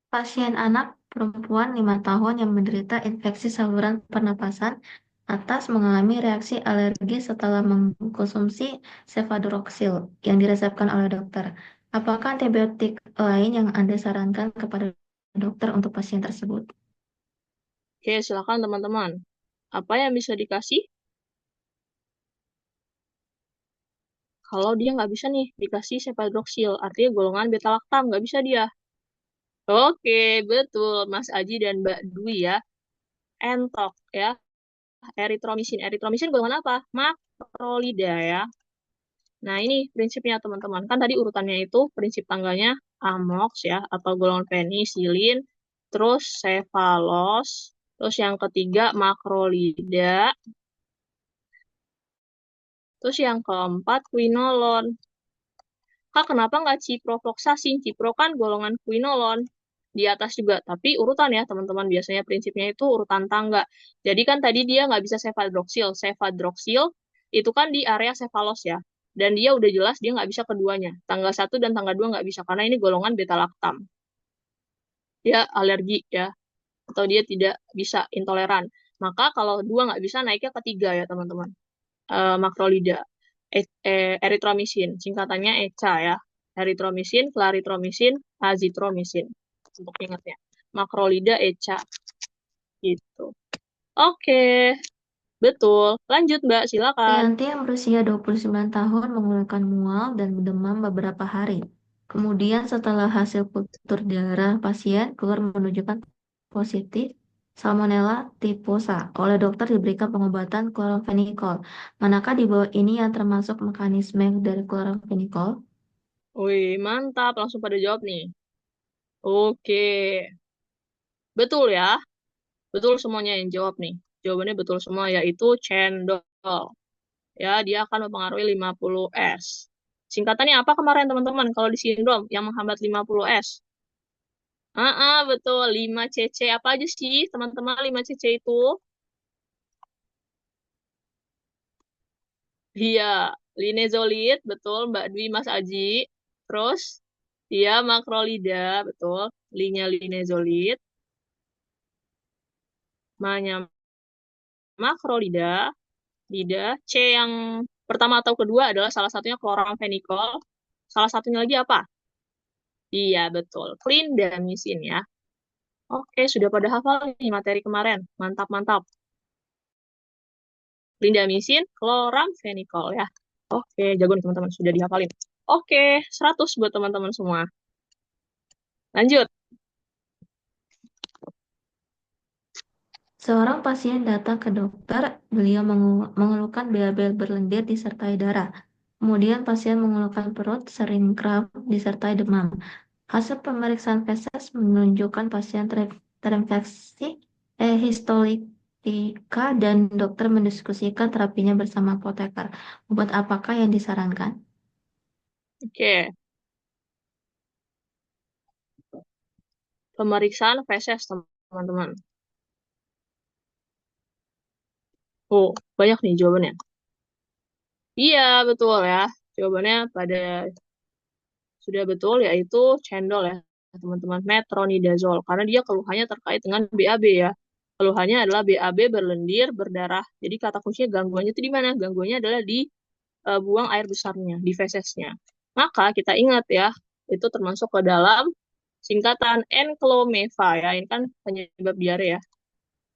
Pasien anak perempuan 5 tahun yang menderita infeksi saluran pernapasan atas mengalami reaksi alergi setelah mengkonsumsi cefadroxil yang diresepkan oleh dokter. Apakah antibiotik lain yang Anda sarankan kepada dokter untuk pasien tersebut? Oke, silakan teman-teman. Apa yang bisa dikasih? Kalau dia nggak bisa nih dikasih cefadroxil, artinya golongan beta-laktam, nggak bisa dia. Oke, betul. Mas Aji dan Mbak Dwi ya. Entok ya. Eritromisin. Eritromisin golongan apa? Makrolida ya. Nah, ini prinsipnya teman-teman. Kan tadi urutannya itu prinsip tangganya amox ya, atau golongan penisilin, terus cefalos, terus yang ketiga makrolida, terus yang keempat quinolon. Kak, kenapa nggak ciprofloxacin? Cipro kan golongan quinolon. Di atas juga. Tapi urutan ya, teman-teman. Biasanya prinsipnya itu urutan tangga. Jadi kan tadi dia nggak bisa cefadroxil. Cefadroxil itu kan di area cefalos ya. Dan dia udah jelas dia nggak bisa keduanya. Tangga 1 dan tangga 2 nggak bisa. Karena ini golongan beta-laktam. Dia alergi ya. Atau dia tidak bisa, intoleran. Maka kalau 2 nggak bisa, naiknya ke 3 ya, teman-teman. Makrolida. Eritromisin, singkatannya ECA ya. Eritromisin, claritromisin, azitromisin. Untuk ingatnya. Makrolida ECA. Gitu. Oke, betul. Lanjut, Mbak, silakan. Priyanti yang berusia 29 tahun mengeluhkan mual dan demam beberapa hari. Kemudian setelah hasil kultur darah pasien keluar menunjukkan positif Salmonella typhosa. Oleh dokter diberikan pengobatan klorovenikol. Manakah di bawah ini yang termasuk mekanisme dari klorovenikol? Wih, mantap. Langsung pada jawab nih. Oke. Betul ya. Betul semuanya yang jawab nih. Jawabannya betul semua, yaitu cendol. Ya, dia akan mempengaruhi 50S. Singkatannya apa kemarin, teman-teman? Kalau di sindrom yang menghambat 50S. Betul. 5CC. Apa aja sih, teman-teman, 5CC itu? Iya, linezolid, betul, Mbak Dwi, Mas Aji. Terus, dia makrolida, betul. Linya linezolid. Maknya makrolida. Tidak. C yang pertama atau kedua adalah salah satunya kloramfenikol. Salah satunya lagi apa? Iya, betul. Clindamycin ya. Oke, sudah pada hafal nih materi kemarin. Mantap, mantap. Clindamycin, kloramfenikol ya. Oke, jago nih teman-teman. Sudah dihafalin. Oke, 100 buat teman-teman semua. Lanjut. Seorang pasien datang ke dokter, beliau mengeluhkan BAB berlendir disertai darah. Kemudian pasien mengeluhkan perut, sering kram, disertai demam. Hasil pemeriksaan feses menunjukkan pasien terinfeksi histolitika dan dokter mendiskusikan terapinya bersama apoteker. Obat apakah yang disarankan? Oke, pemeriksaan feses teman-teman. Oh, banyak nih jawabannya. Iya, betul ya. Jawabannya pada sudah betul, yaitu cendol ya, teman-teman. Metronidazole. Karena dia keluhannya terkait dengan BAB ya. Keluhannya adalah BAB berlendir, berdarah. Jadi kata kuncinya gangguannya itu di mana? Gangguannya adalah di buang air besarnya, di fesesnya. Maka kita ingat ya, itu termasuk ke dalam singkatan enclomeva ya. Ini kan penyebab diare ya.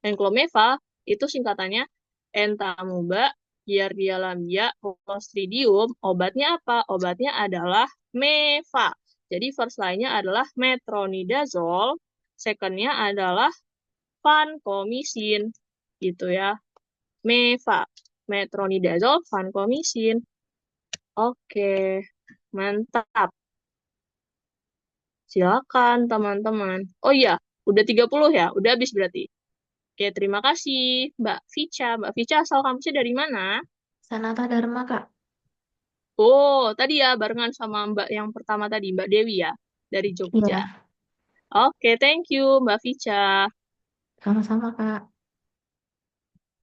Enclomeva itu singkatannya entamuba, giardia lambia, clostridium. Obatnya apa? Obatnya adalah meva. Jadi first line-nya adalah metronidazole, second-nya adalah vancomycin. Gitu ya. Meva, metronidazole, vancomycin. Oke, mantap. Silakan teman-teman. Oh iya, udah 30 ya? Udah habis berarti. Oke, terima kasih Mbak Vica. Mbak Vica asal kampusnya dari mana? Sanata Dharma, Kak. Oh, tadi ya barengan sama Mbak yang pertama tadi, Mbak Dewi ya, dari Jogja. Iya, Oke, thank you Mbak Vica. sama-sama, Kak.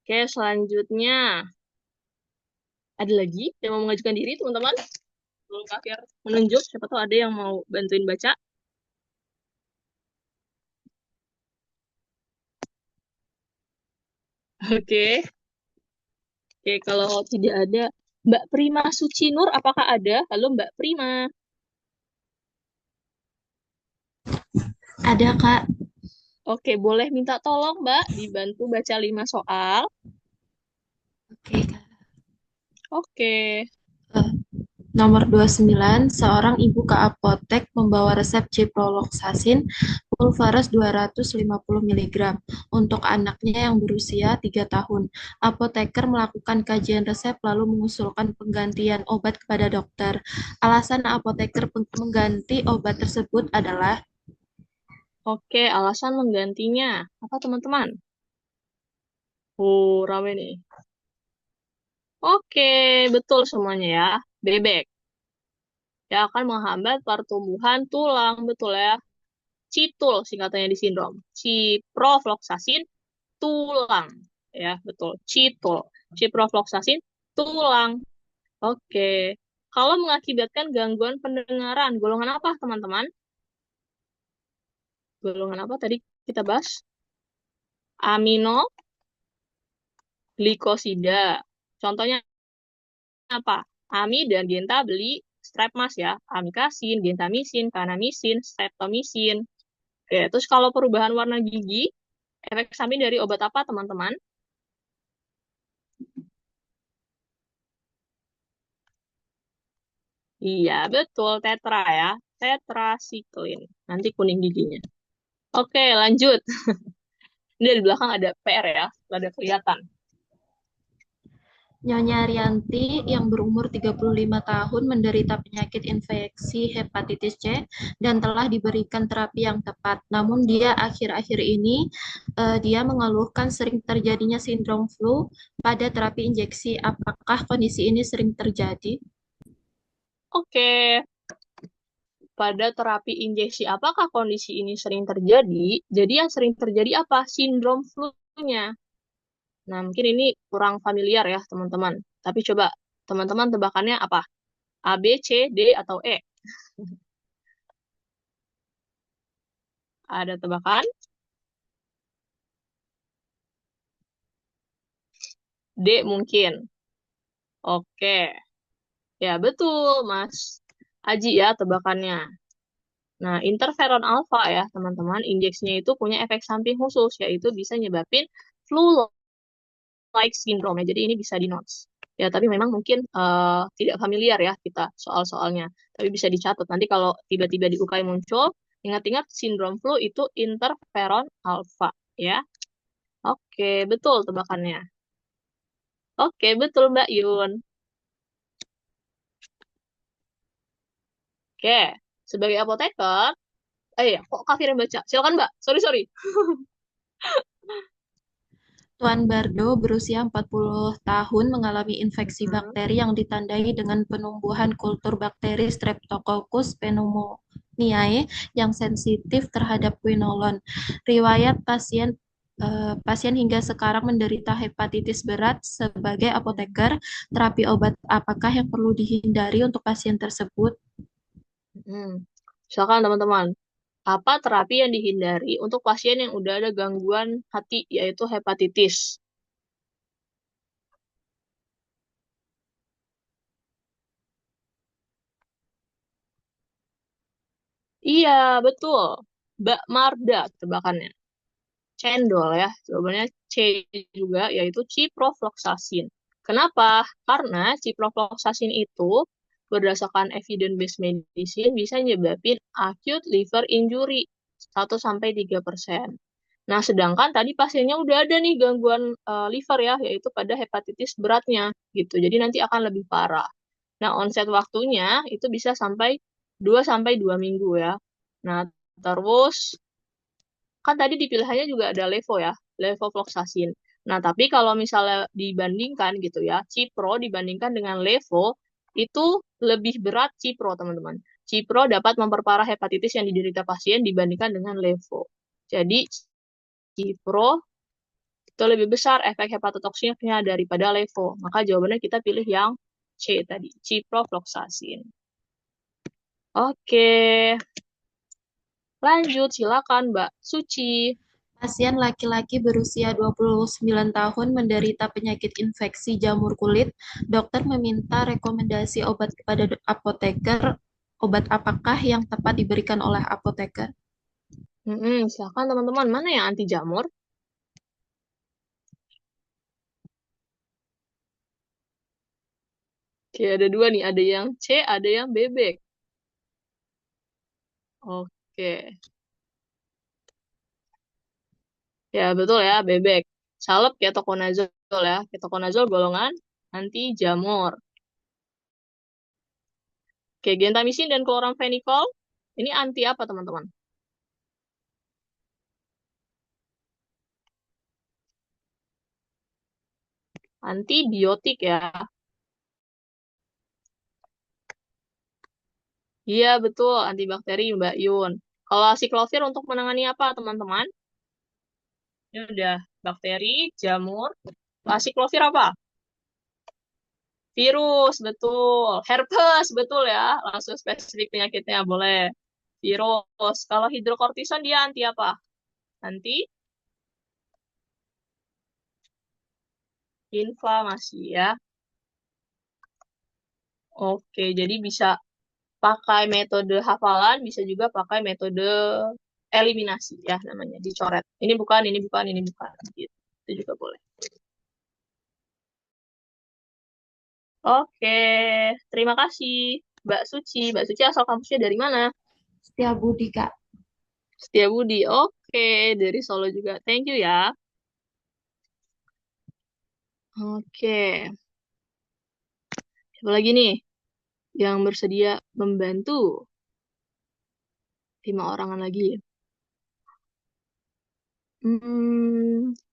Oke, selanjutnya ada lagi yang mau mengajukan diri, teman-teman? Belum kafir menunjuk, siapa tahu ada yang mau bantuin baca. Oke, oke kalau tidak ada, Mbak Prima Suci Nur, apakah ada? Halo Mbak Prima. Ada, Kak. Oke, boleh minta tolong Mbak dibantu baca 5 soal. Oke, Kak. Oke. Nomor 29, seorang ibu ke apotek membawa resep ciprofloxacin pulvaris 250 mg untuk anaknya yang berusia 3 tahun. Apoteker melakukan kajian resep lalu mengusulkan penggantian obat kepada dokter. Alasan apoteker mengganti obat tersebut adalah Oke, alasan menggantinya. Apa teman-teman? Oh, rame nih. Oke, betul semuanya ya. Bebek. Yang akan menghambat pertumbuhan tulang. Betul ya. Citul singkatannya di sindrom. Ciprofloxacin tulang. Ya, betul. Citul. Ciprofloxacin tulang. Oke. Kalau mengakibatkan gangguan pendengaran, golongan apa teman-teman? Golongan apa tadi kita bahas? Aminoglikosida. Contohnya apa? Ami dan Genta beli strep mas ya. Amikasin, gentamisin, kanamisin, streptomisin. Oke, terus kalau perubahan warna gigi, efek samping dari obat apa teman-teman? Iya, betul, tetra ya. Tetrasiklin. Nanti kuning giginya. Oke, lanjut. Ini di belakang ada PR ya, ada kelihatan. Nyonya Rianti yang berumur 35 tahun menderita penyakit infeksi hepatitis C dan telah diberikan terapi yang tepat. Namun dia akhir-akhir ini dia mengeluhkan sering terjadinya sindrom flu pada terapi injeksi. Apakah kondisi ini sering terjadi? Oke, pada terapi injeksi apakah kondisi ini sering terjadi? Jadi yang sering terjadi apa? Sindrom flu-nya. Nah, mungkin ini kurang familiar ya, teman-teman. Tapi coba teman-teman tebakannya apa? A, B, C, D, atau E? Ada tebakan? D mungkin. Oke. Ya, betul, Mas Aji ya tebakannya. Nah, interferon alfa ya, teman-teman, injeksinya itu punya efek samping khusus, yaitu bisa nyebabin flu-like syndrome ya. Jadi ini bisa di notes. Ya, tapi memang mungkin tidak familiar ya kita soal-soalnya. Tapi bisa dicatat. Nanti kalau tiba-tiba di UKI muncul, ingat-ingat sindrom flu itu interferon alfa ya. Oke, betul tebakannya. Oke, betul Mbak Yun. Oke, sebagai apoteker, ya, kok Kak Fira yang baca? Silakan Mbak. Sorry, sorry. Tuan Bardo berusia 40 tahun mengalami infeksi Mhm. bakteri yang ditandai dengan penumbuhan kultur bakteri Streptococcus pneumoniae yang sensitif terhadap quinolone. Riwayat pasien hingga sekarang menderita hepatitis berat. Sebagai apoteker, terapi obat apakah yang perlu dihindari untuk pasien tersebut? Silakan teman-teman. Apa terapi yang dihindari untuk pasien yang udah ada gangguan hati, yaitu hepatitis? Iya, betul. Mbak Marda tebakannya. Cendol ya, jawabannya C juga, yaitu ciprofloxacin. Kenapa? Karena ciprofloxacin itu berdasarkan evidence-based medicine bisa nyebabin acute liver injury 1-3%. Nah, sedangkan tadi pasiennya udah ada nih gangguan liver ya, yaitu pada hepatitis beratnya gitu. Jadi nanti akan lebih parah. Nah, onset waktunya itu bisa sampai 2-2 minggu ya. Nah, terus kan tadi di pilihannya juga ada levo ya, levofloxacin. Nah, tapi kalau misalnya dibandingkan gitu ya, Cipro dibandingkan dengan levo, itu lebih berat Cipro, teman-teman. Cipro dapat memperparah hepatitis yang diderita pasien dibandingkan dengan levo. Jadi, Cipro itu lebih besar efek hepatotoksiknya daripada levo. Maka jawabannya kita pilih yang C tadi, ciprofloxacin. Oke, lanjut silakan Mbak Suci. Pasien laki-laki berusia 29 tahun menderita penyakit infeksi jamur kulit. Dokter meminta rekomendasi obat kepada apoteker. Obat apakah yang tepat diberikan oleh apoteker? Silakan teman-teman, mana yang anti jamur? Oke, ada dua nih, ada yang C, ada yang bebek. Oke, ya betul ya, bebek. Salep ketoconazole ya, ketoconazole golongan anti jamur. Oke, gentamisin dan chloramphenicol, ini anti apa teman-teman? Antibiotik ya. Iya betul, antibakteri Mbak Yun. Kalau asiklovir untuk menangani apa teman-teman? Ini udah bakteri, jamur. Asiklovir apa? Virus, betul. Herpes, betul ya. Langsung spesifik penyakitnya, boleh. Virus. Kalau hidrokortison dia anti apa? Anti inflamasi ya. Oke, jadi bisa pakai metode hafalan, bisa juga pakai metode eliminasi ya namanya, dicoret. Ini bukan, ini bukan, ini bukan. Gitu. Itu juga boleh. Oke, terima kasih Mbak Suci. Mbak Suci asal kampusnya dari mana? Setiabudi, Kak. Setiabudi. Oke, dari Solo juga. Thank you ya. Oke, siapa lagi nih yang bersedia membantu? 5 orangan lagi.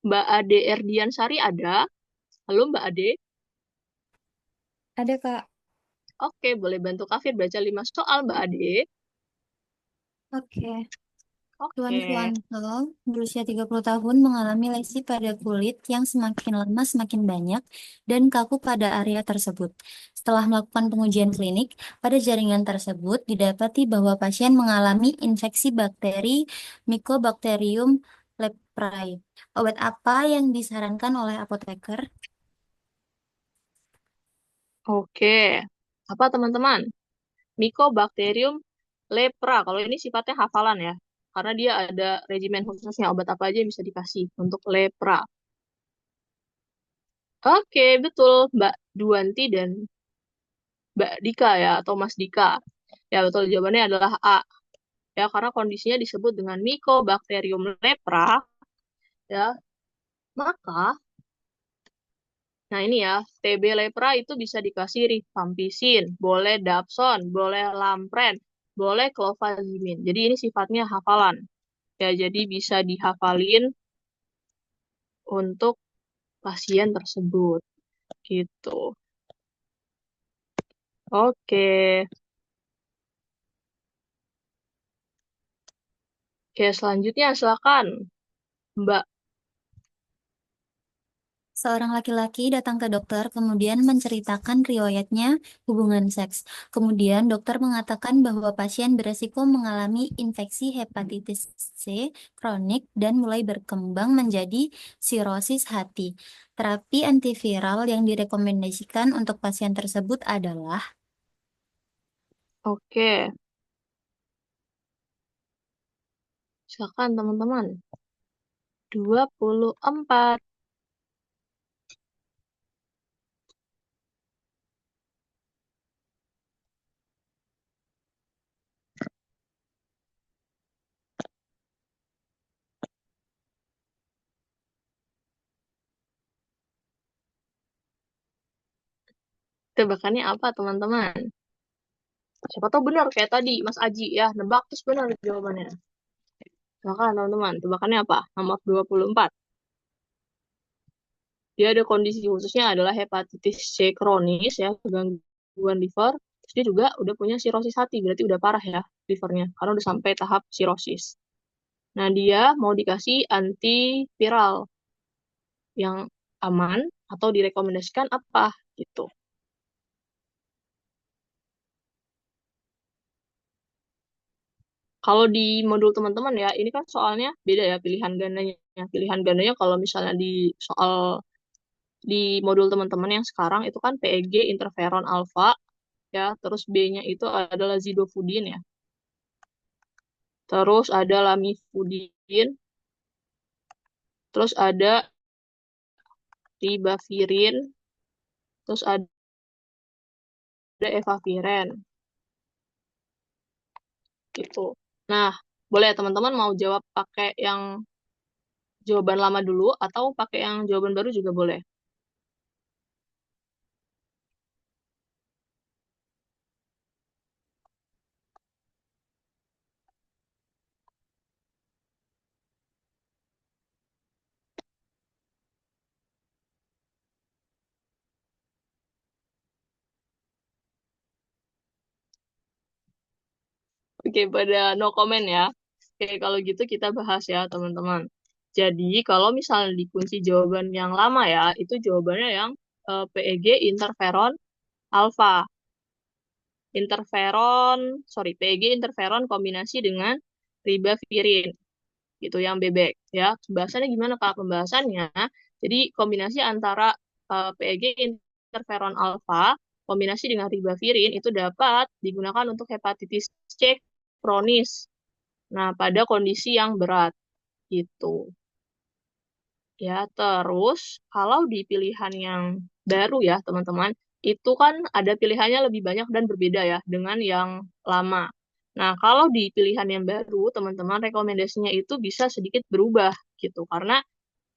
Mbak Ade Erdiansari ada? Halo Mbak Ade. Ada, Kak. Oke, boleh bantu Kafir baca 5 soal Mbak Ade. Oke. Oke. Tuan Suwanto berusia 30 tahun mengalami lesi pada kulit yang semakin lama semakin banyak dan kaku pada area tersebut. Setelah melakukan pengujian klinik, pada jaringan tersebut didapati bahwa pasien mengalami infeksi bakteri Mycobacterium leprae. Obat apa yang disarankan oleh apoteker? Oke. Apa teman-teman? Mycobacterium lepra. Kalau ini sifatnya hafalan ya. Karena dia ada regimen khususnya obat apa aja yang bisa dikasih untuk lepra. Oke, betul Mbak Duanti dan Mbak Dika ya, atau Mas Dika. Ya, betul. Jawabannya adalah A. Ya, karena kondisinya disebut dengan Mycobacterium lepra. Ya, maka, nah ini ya, TB lepra itu bisa dikasih rifampicin, boleh dapson, boleh lampren, boleh clofazimin. Jadi ini sifatnya hafalan. Ya, jadi bisa dihafalin untuk pasien tersebut. Gitu. Oke. Oke, selanjutnya silakan, Mbak. Seorang laki-laki datang ke dokter, kemudian menceritakan riwayatnya hubungan seks. Kemudian dokter mengatakan bahwa pasien beresiko mengalami infeksi hepatitis C kronik dan mulai berkembang menjadi sirosis hati. Terapi antiviral yang direkomendasikan untuk pasien tersebut adalah Oke, silakan teman-teman. 24. Tebakannya apa, teman-teman? Siapa tahu benar kayak tadi, Mas Aji ya. Nebak terus benar jawabannya. Silakan, teman-teman. Tebakannya apa? Nomor 24. Dia ada kondisi khususnya adalah hepatitis C kronis ya, gangguan liver. Terus dia juga udah punya sirosis hati, berarti udah parah ya livernya, karena udah sampai tahap sirosis. Nah, dia mau dikasih antiviral yang aman atau direkomendasikan apa gitu. Kalau di modul teman-teman ya, ini kan soalnya beda ya pilihan gandanya. Pilihan gandanya kalau misalnya di modul teman-teman yang sekarang itu kan PEG interferon alfa ya, terus B-nya itu adalah zidofudin ya. Terus ada lamivudin, terus ada ribavirin, terus ada evaviren gitu. Nah, boleh teman-teman mau jawab pakai yang jawaban lama dulu atau pakai yang jawaban baru juga boleh. Oke, pada no comment ya. Oke, kalau gitu kita bahas ya, teman-teman. Jadi, kalau misalnya dikunci jawaban yang lama ya, itu jawabannya yang PEG interferon alfa. PEG interferon kombinasi dengan ribavirin. Gitu, yang bebek. Ya, pembahasannya gimana, Kak? Pembahasannya, jadi kombinasi antara PEG interferon alfa kombinasi dengan ribavirin itu dapat digunakan untuk hepatitis C kronis. Nah, pada kondisi yang berat gitu. Ya, terus kalau di pilihan yang baru ya, teman-teman, itu kan ada pilihannya lebih banyak dan berbeda ya dengan yang lama. Nah, kalau di pilihan yang baru, teman-teman, rekomendasinya itu bisa sedikit berubah gitu. Karena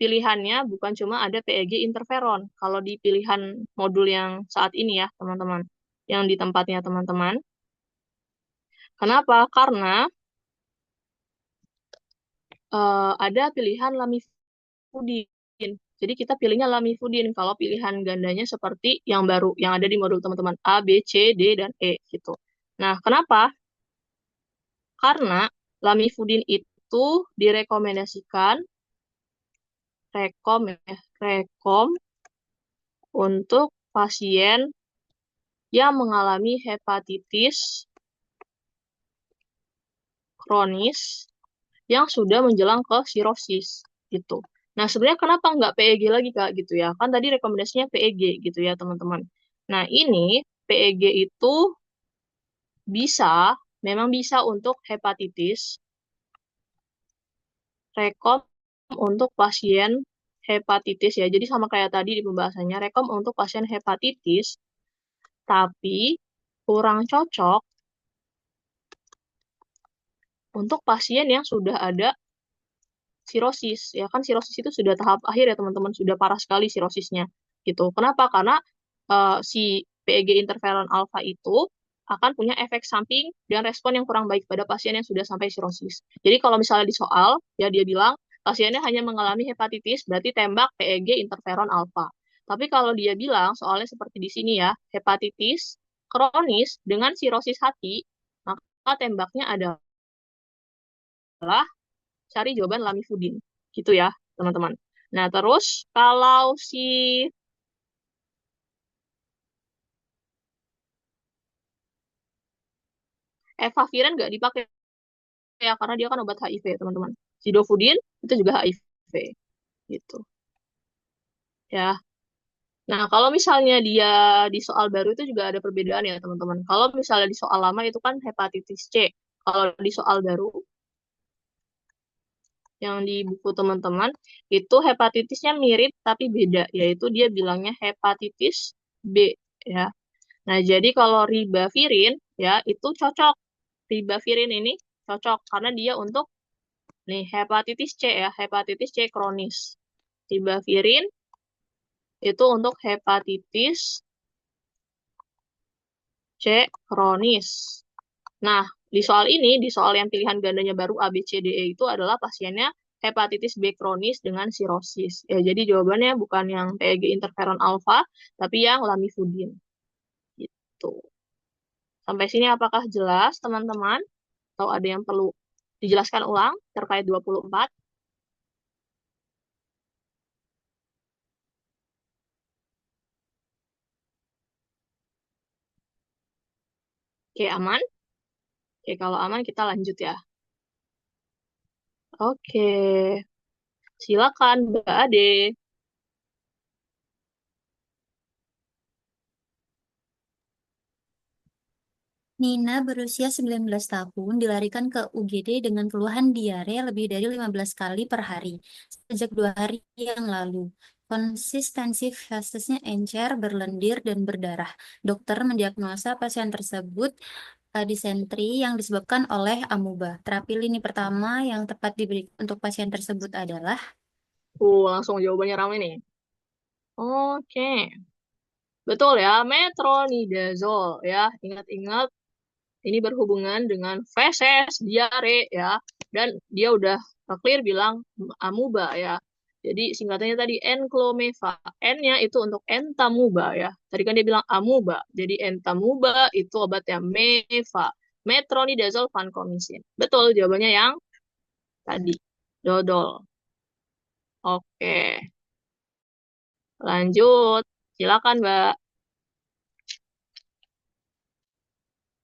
pilihannya bukan cuma ada PEG interferon. Kalau di pilihan modul yang saat ini ya, teman-teman, yang di tempatnya teman-teman. Kenapa? Karena ada pilihan lamivudin. Jadi kita pilihnya lamivudin kalau pilihan gandanya seperti yang baru, yang ada di modul teman-teman A, B, C, D, dan E gitu. Nah, kenapa? Karena lamivudin itu direkomendasikan rekom untuk pasien yang mengalami hepatitis kronis yang sudah menjelang ke sirosis gitu. Nah, sebenarnya kenapa nggak PEG lagi, Kak, gitu ya? Kan tadi rekomendasinya PEG gitu ya, teman-teman. Nah, ini PEG itu memang bisa untuk hepatitis, rekom untuk pasien hepatitis ya. Jadi sama kayak tadi di pembahasannya, rekom untuk pasien hepatitis, tapi kurang cocok untuk pasien yang sudah ada sirosis. Ya kan sirosis itu sudah tahap akhir ya teman-teman, sudah parah sekali sirosisnya. Gitu. Kenapa? Karena si PEG interferon alfa itu akan punya efek samping dan respon yang kurang baik pada pasien yang sudah sampai sirosis. Jadi kalau misalnya di soal, ya dia bilang pasiennya hanya mengalami hepatitis, berarti tembak PEG interferon alfa. Tapi kalau dia bilang soalnya seperti di sini ya, hepatitis kronis dengan sirosis hati, maka tembaknya adalah cari jawaban lamivudin. Gitu ya, teman-teman. Nah, terus kalau si efavirenz nggak dipakai ya karena dia kan obat HIV, teman-teman. Sidofudin itu juga HIV gitu. Ya. Nah, kalau misalnya dia di soal baru itu juga ada perbedaan ya, teman-teman. Kalau misalnya di soal lama itu kan hepatitis C. Kalau di soal baru yang di buku teman-teman itu hepatitisnya mirip tapi beda, yaitu dia bilangnya hepatitis B ya. Nah, jadi kalau ribavirin ya itu cocok. Ribavirin ini cocok karena dia untuk nih hepatitis C ya, hepatitis C kronis. Ribavirin itu untuk hepatitis C kronis. Nah, di soal ini, di soal yang pilihan gandanya baru A, B, C, D, E itu adalah pasiennya hepatitis B kronis dengan sirosis. Ya, jadi jawabannya bukan yang PEG interferon alfa, tapi yang lamivudin. Gitu. Sampai sini apakah jelas, teman-teman? Atau ada yang perlu dijelaskan ulang terkait 24? Oke, aman? Oke, kalau aman kita lanjut ya. Oke, silakan Mbak Ade. Nina berusia 19 tahun dilarikan ke UGD dengan keluhan diare lebih dari 15 kali per hari sejak 2 hari yang lalu. Konsistensi festusnya encer, berlendir, dan berdarah. Dokter mendiagnosa pasien tersebut disentri yang disebabkan oleh amuba. Terapi lini pertama yang tepat diberikan untuk pasien tersebut adalah Langsung jawabannya ramai nih. Oke. Betul ya, metronidazole ya. Ingat-ingat ini berhubungan dengan feses, diare ya. Dan dia udah clear bilang amuba ya. Jadi singkatannya tadi enclomeva. N-nya itu untuk entamuba ya. Tadi kan dia bilang amuba. Jadi entamuba itu obatnya meva. Metronidazole vancomycin. Betul jawabannya yang tadi. Dodol. Oke. Lanjut. Silakan, Mbak.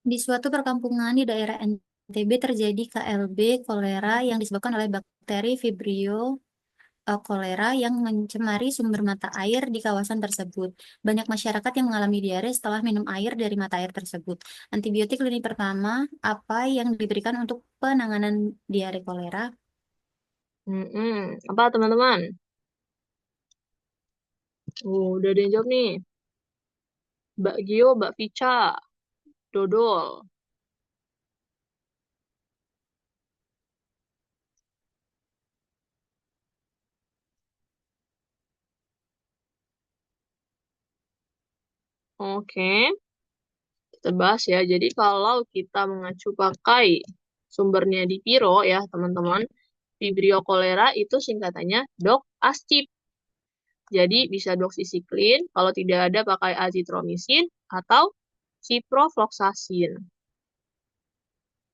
di suatu perkampungan di daerah NTB terjadi KLB kolera yang disebabkan oleh bakteri Vibrio kolera yang mencemari sumber mata air di kawasan tersebut. Banyak masyarakat yang mengalami diare setelah minum air dari mata air tersebut. Antibiotik lini pertama apa yang diberikan untuk penanganan diare kolera? Apa teman-teman? Udah ada yang jawab nih. Mbak Gio, Mbak Pica, Dodol. Oke, kita bahas ya. Jadi kalau kita mengacu pakai sumbernya di Piro ya teman-teman, Vibrio cholera itu singkatannya dok ascip. Jadi bisa doxycycline, kalau tidak ada pakai azitromisin atau ciprofloxacin.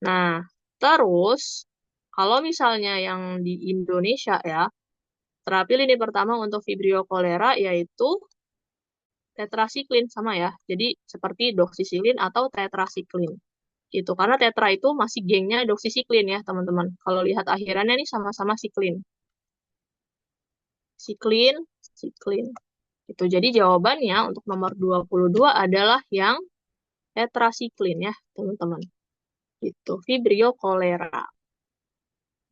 Nah, terus kalau misalnya yang di Indonesia ya, terapi lini pertama untuk Vibrio cholera yaitu tetrasiklin sama ya. Jadi seperti doxycycline atau tetrasiklin. Gitu. Karena tetra itu masih gengnya doxycycline ya, teman-teman. Kalau lihat akhirannya nih sama-sama siklin. Siklin, siklin. Itu jadi jawabannya untuk nomor 22 adalah yang tetrasiklin ya, teman-teman. Itu Vibrio cholera.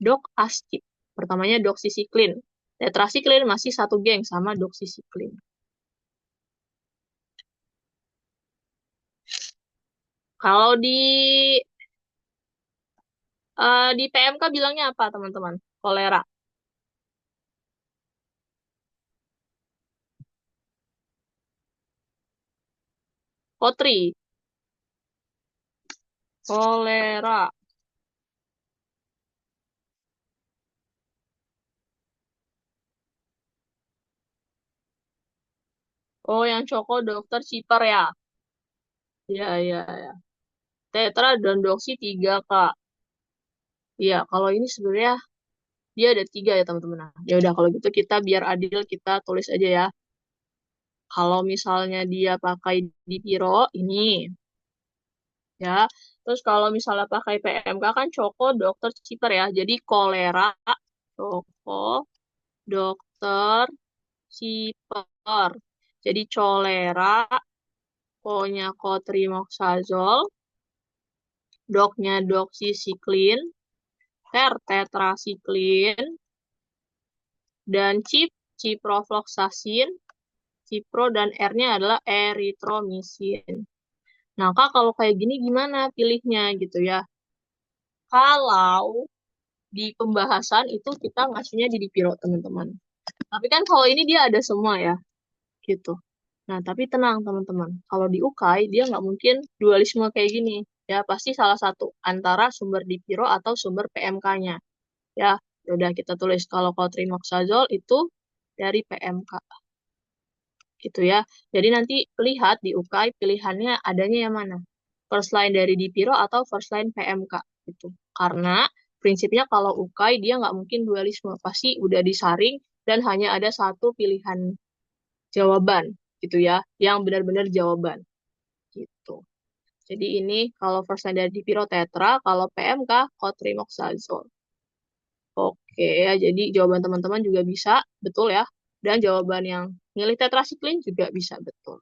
Dok askip. Pertamanya doksisiklin. Tetrasiklin masih satu geng sama doksisiklin. Kalau di PMK bilangnya apa, teman-teman? Kolera. Kotri. Kolera. Oh, yang Coko dokter Ciper ya. Iya, iya, iya. Tetra dan doksi 3, Kak. Iya, kalau ini sebenarnya dia ada 3 ya, teman-teman. Nah, ya udah kalau gitu kita biar adil kita tulis aja ya. Kalau misalnya dia pakai dipiro ini ya. Terus kalau misalnya pakai PMK kan Coko dokter Ciper ya. Jadi kolera Coko dokter Ciper. Jadi cholera, ko-nya kotrimoxazol, dok-nya doksisiklin, tetrasiklin, dan ciprofloxacin, cipro, dan R-nya adalah eritromisin. Nah, Kak, kalau kayak gini gimana pilihnya gitu ya? Kalau di pembahasan itu kita ngasihnya di dipiro, teman-teman. Tapi kan kalau ini dia ada semua ya, gitu. Nah, tapi tenang teman-teman. Kalau di UKAI dia nggak mungkin dualisme kayak gini. Ya, pasti salah satu antara sumber dipiro atau sumber PMK-nya. Ya, udah kita tulis kalau cotrimoxazole itu dari PMK. Gitu ya. Jadi nanti lihat di UKAI pilihannya adanya yang mana. First line dari dipiro atau first line PMK gitu. Karena prinsipnya kalau UKAI dia nggak mungkin dualisme. Pasti udah disaring dan hanya ada satu pilihan jawaban gitu ya, yang benar-benar jawaban gitu. Jadi ini kalau first line dari dipyrotetra, kalau PMK cotrimoxazole. Oke ya, jadi jawaban teman-teman juga bisa betul ya, dan jawaban yang milih tetrasiklin juga bisa betul.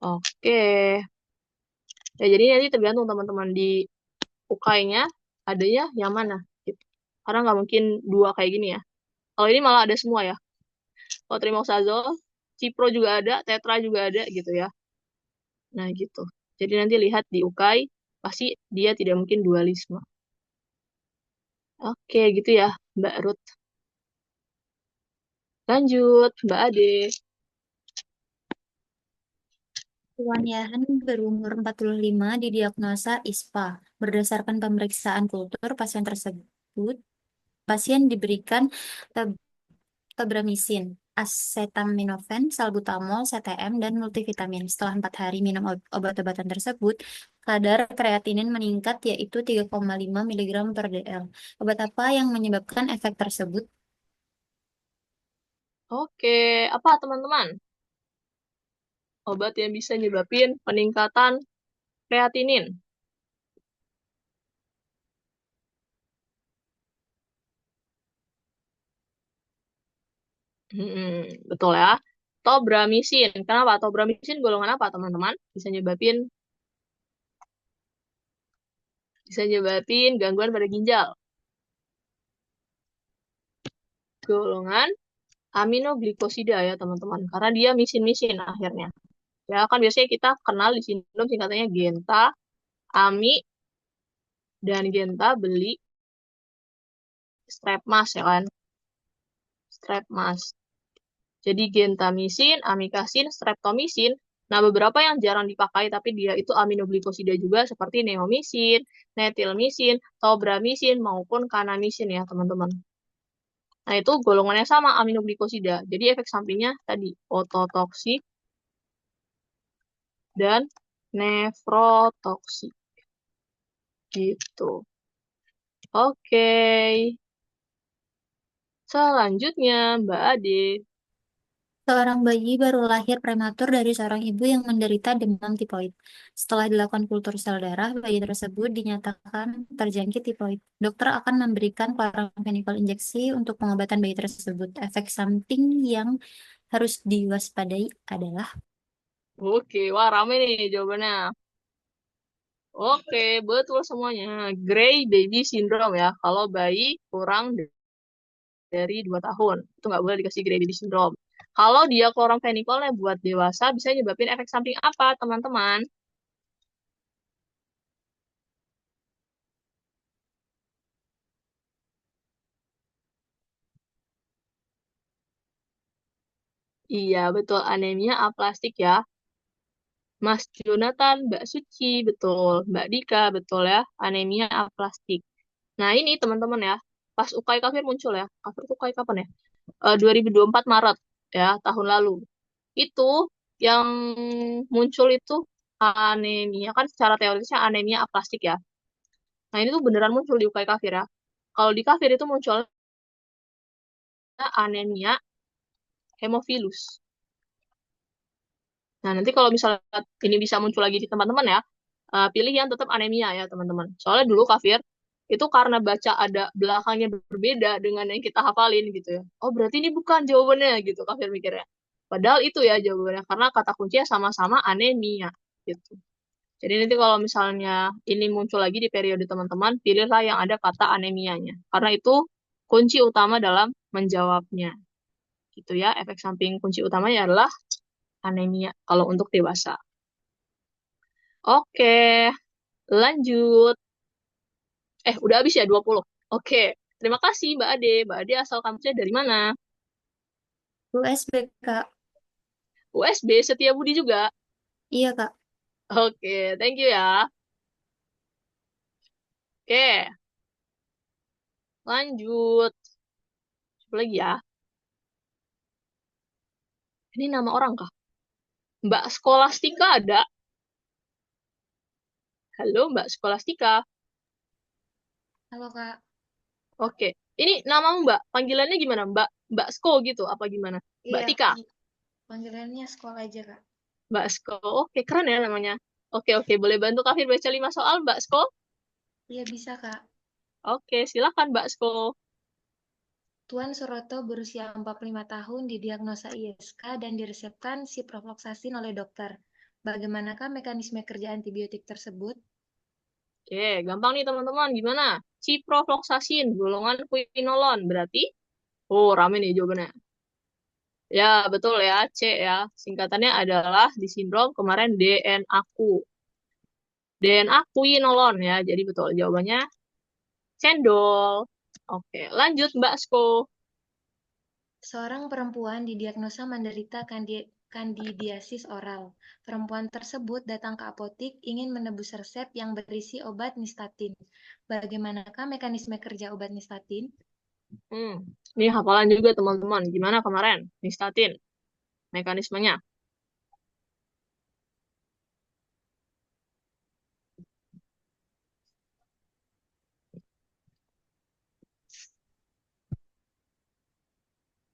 Oke, ya jadi nanti tergantung teman-teman di UKI-nya adanya yang mana gitu. Karena nggak mungkin 2 kayak gini ya. Kalau ini malah ada semua ya. Cotrimoxazole, Cipro juga ada, Tetra juga ada gitu ya. Nah, gitu. Jadi nanti lihat di UKAI, pasti dia tidak mungkin dualisme. Oke, gitu ya, Mbak Ruth. Lanjut, Mbak Ade. Tuan Yahan berumur 45 didiagnosa ISPA. Berdasarkan pemeriksaan kultur pasien diberikan terbamisin, acetaminophen, salbutamol, CTM, dan multivitamin. Setelah 4 hari minum obat-obatan tersebut, kadar kreatinin meningkat yaitu 3,5 mg per dl. Obat apa yang menyebabkan efek tersebut? Oke, apa teman-teman? Obat yang bisa nyebabin peningkatan kreatinin. Betul ya. Tobramycin. Kenapa? Tobramycin golongan apa, teman-teman? Bisa nyebabin gangguan pada ginjal. Golongan aminoglikosida ya, teman-teman. Karena dia misin-misin akhirnya. Ya, kan biasanya kita kenal di sindrom singkatannya Genta, Ami, dan Genta beli strepmas ya kan. Strepmas. Jadi gentamisin, amikasin, streptomisin. Nah, beberapa yang jarang dipakai tapi dia itu aminoglikosida juga seperti neomisin, netilmisin, tobramycin maupun kanamisin ya, teman-teman. Nah, itu golongannya sama aminoglikosida. Jadi efek sampingnya tadi ototoksik dan nefrotoksik. Gitu. Oke. Selanjutnya, Mbak Ade. Seorang bayi baru lahir prematur dari seorang ibu yang menderita demam tipoid. Setelah dilakukan kultur sel darah, bayi tersebut dinyatakan terjangkit tipoid. Dokter akan memberikan chloramphenicol injeksi untuk pengobatan bayi tersebut. Efek samping yang harus diwaspadai adalah Oke, wah rame nih jawabannya. Oke, betul semuanya. Gray baby syndrome ya. Kalau bayi kurang dari 2 tahun, itu nggak boleh dikasih gray baby syndrome. Kalau dia kloromfenikolnya buat dewasa, bisa nyebabin efek samping apa, teman-teman? Iya, betul. Anemia aplastik ya. Mas Jonathan, Mbak Suci, betul. Mbak Dika, betul ya. Anemia aplastik. Nah, ini teman-teman ya. Pas UKI Kafir muncul ya. Kafir itu UKI kapan ya? 2024 Maret ya, tahun lalu. Itu yang muncul itu anemia. Kan secara teoretisnya anemia aplastik ya. Nah, ini tuh beneran muncul di UKI Kafir ya. Kalau di Kafir itu muncul anemia hemofilus. Nah, nanti kalau misalnya ini bisa muncul lagi di teman-teman ya, pilih yang tetap anemia ya teman-teman. Soalnya dulu kafir itu karena baca ada belakangnya berbeda dengan yang kita hafalin gitu ya. Oh berarti ini bukan jawabannya gitu kafir mikirnya. Padahal itu ya jawabannya karena kata kuncinya sama-sama anemia gitu. Jadi nanti kalau misalnya ini muncul lagi di periode teman-teman, pilihlah yang ada kata anemianya. Karena itu kunci utama dalam menjawabnya. Gitu ya, efek samping kunci utamanya adalah anemia kalau untuk dewasa. Oke, lanjut. Udah habis ya 20. Oke, terima kasih Mbak Ade. Mbak Ade asal kampusnya dari mana? USB, Kak. USB, Setiabudi juga. Iya, Kak. Oke, thank you ya. Oke, lanjut. Coba lagi ya. Ini nama orang kah? Mbak Skolastika ada? Halo Mbak Skolastika. Halo Kak, Oke, ini nama Mbak. Panggilannya gimana? Mbak Sko gitu? Apa gimana? Mbak iya Tika? panggilannya sekolah aja Kak. Mbak Sko. Oke, keren ya namanya. Oke, oke. Boleh bantu Kafir baca 5 soal Mbak Sko? Iya bisa Kak. Oke, silakan Mbak Sko. Tuan Suroto berusia 45 tahun didiagnosa ISK dan diresepkan ciprofloxacin oleh dokter. Bagaimanakah mekanisme kerja antibiotik tersebut? Oke, gampang nih teman-teman. Gimana? Ciprofloxacin, golongan quinolone. Berarti? Oh, rame nih jawabannya. Ya, betul ya. C ya. Singkatannya adalah di sindrom kemarin DNA-ku. DNA quinolone ya. Jadi betul jawabannya cendol. Oke, lanjut Mbak Sko. Seorang perempuan didiagnosa menderita kandidiasis oral. Perempuan tersebut datang ke apotik ingin menebus resep yang berisi obat nistatin. Bagaimanakah mekanisme kerja obat nistatin? Ini hafalan juga teman-teman. Gimana kemarin? Nistatin. Mekanismenya.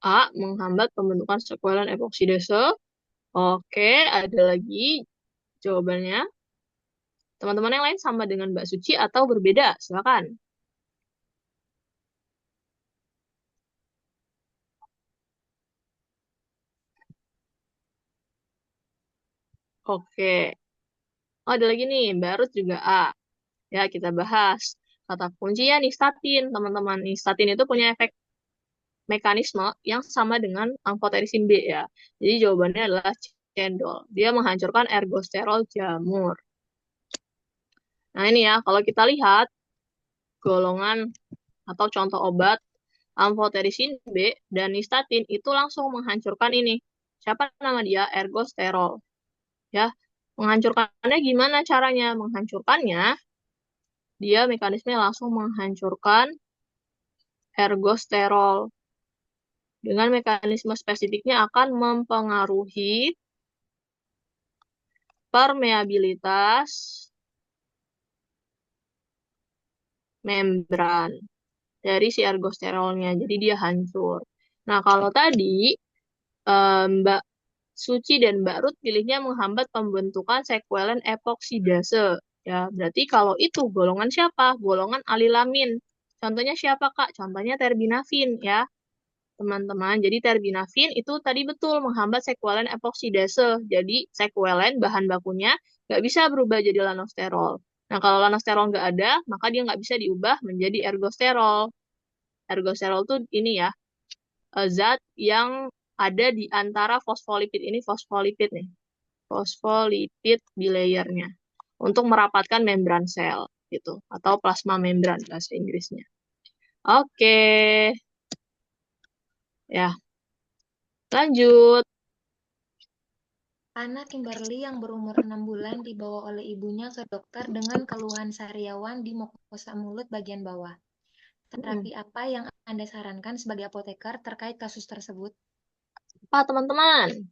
A. Menghambat pembentukan sekuelen epoksidase. Oke, ada lagi jawabannya. Teman-teman yang lain sama dengan Mbak Suci atau berbeda? Silakan. Oke. Oh, ada lagi nih, Mbak Ruth juga A. Ya, kita bahas. Kata kuncinya nistatin, teman-teman. Nistatin itu punya efek mekanisme yang sama dengan amfoterisin B ya. Jadi jawabannya adalah cendol. Dia menghancurkan ergosterol jamur. Nah ini ya, kalau kita lihat golongan atau contoh obat amfoterisin B dan nistatin itu langsung menghancurkan ini. Siapa nama dia? Ergosterol. Ya, menghancurkannya gimana caranya? Menghancurkannya, dia mekanisme langsung menghancurkan ergosterol. Dengan mekanisme spesifiknya akan mempengaruhi permeabilitas membran dari si ergosterolnya. Jadi dia hancur. Nah, kalau tadi Mbak Suci dan Mbak Ruth pilihnya menghambat pembentukan sekuelen epoksidase. Ya, berarti kalau itu golongan siapa? Golongan alilamin. Contohnya siapa, Kak? Contohnya terbinafin, ya. teman-teman. Jadi terbinafin itu tadi betul menghambat sekuelen epoksidase. Jadi sekuelen bahan bakunya nggak bisa berubah jadi lanosterol. Nah, kalau lanosterol nggak ada, maka dia nggak bisa diubah menjadi ergosterol. Ergosterol tuh ini ya, zat yang ada di antara fosfolipid ini, fosfolipid nih. Fosfolipid bilayernya untuk merapatkan membran sel gitu atau plasma membran bahasa Inggrisnya. Oke. Ya, lanjut. Anak Kimberly yang berumur 6 bulan dibawa oleh ibunya ke dokter dengan keluhan sariawan di mukosa mulut bagian bawah. Terapi apa yang Anda sarankan sebagai apoteker terkait kasus tersebut? Apa teman-teman?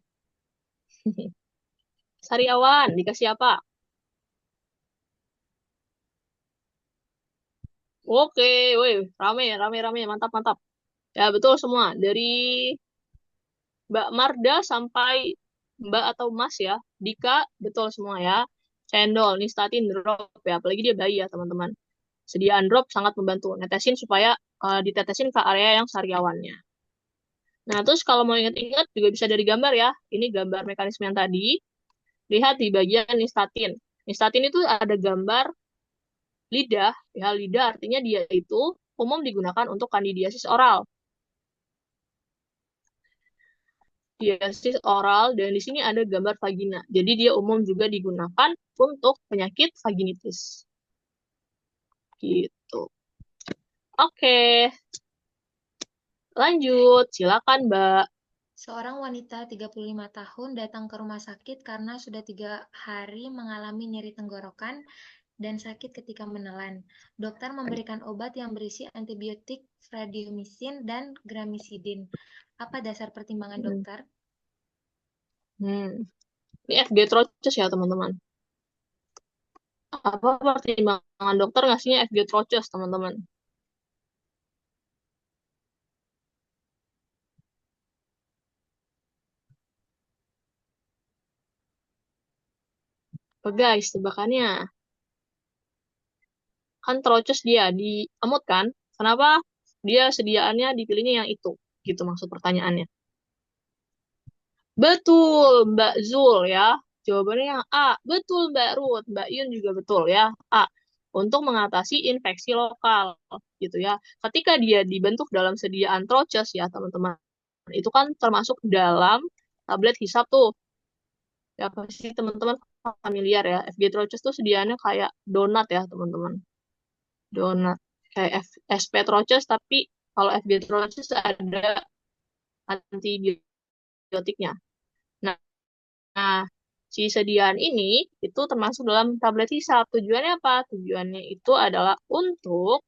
Sariawan dikasih apa? Oke, woi, rame, mantap, mantap. Ya, betul semua. Dari Mbak Marda sampai Mbak atau Mas ya. Dika, betul semua ya. Cendol, Nystatin, drop ya. Apalagi dia bayi ya, teman-teman. Sediaan drop sangat membantu. Netesin supaya ditetesin ke area yang sariawannya. Nah, terus kalau mau ingat-ingat juga bisa dari gambar ya. Ini gambar mekanisme yang tadi. Lihat di bagian Nystatin. Nystatin itu ada gambar lidah. Ya, lidah artinya dia itu umum digunakan untuk kandidiasis oral. Diasis oral dan di sini ada gambar vagina. Jadi dia umum juga digunakan untuk penyakit vaginitis. Gitu. Oke. Lanjut, silakan Mbak. Seorang wanita 35 tahun datang ke rumah sakit karena sudah 3 hari mengalami nyeri tenggorokan dan sakit ketika menelan. Dokter memberikan obat yang berisi antibiotik Streptomycin dan Gramicidin. Apa dasar pertimbangan dokter? Ini FG Troches ya teman-teman. Apa pertimbangan dokter ngasihnya FG Troches teman-teman? Apa guys tebakannya? Kan Troches dia diemut kan? Kenapa dia sediaannya dipilihnya yang itu? Gitu maksud pertanyaannya. Betul, Mbak Zul ya. Jawabannya yang A. Betul, Mbak Ruth. Mbak Yun juga betul ya. A. Untuk mengatasi infeksi lokal gitu ya. Ketika dia dibentuk dalam sediaan troches ya, teman-teman. Itu kan termasuk dalam tablet hisap tuh. Ya pasti teman-teman familiar ya. FG troches tuh sediaannya kayak donat ya, teman-teman. Donat. Kayak SP troches tapi kalau FG troches ada antibiotiknya. Nah, si sediaan ini itu termasuk dalam tablet hisap. Tujuannya apa? Tujuannya itu adalah untuk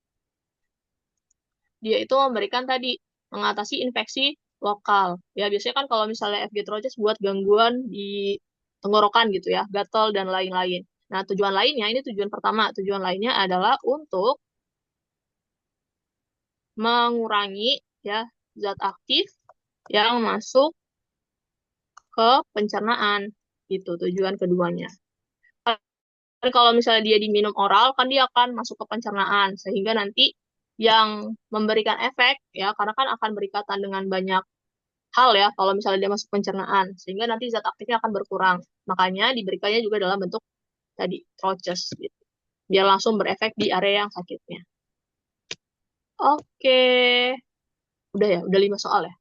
dia itu memberikan tadi mengatasi infeksi lokal. Ya, biasanya kan kalau misalnya FG Troches buat gangguan di tenggorokan gitu ya, gatal dan lain-lain. Nah, tujuan lainnya ini tujuan pertama. Tujuan lainnya adalah untuk mengurangi ya zat aktif yang masuk ke pencernaan. Itu tujuan keduanya. Kan kalau misalnya dia diminum oral, kan dia akan masuk ke pencernaan. Sehingga nanti yang memberikan efek, ya, karena kan akan berikatan dengan banyak hal ya, kalau misalnya dia masuk pencernaan. Sehingga nanti zat aktifnya akan berkurang. Makanya diberikannya juga dalam bentuk tadi, troches, gitu. Biar langsung berefek di area yang sakitnya. Oke. Udah ya, udah 5 soal ya.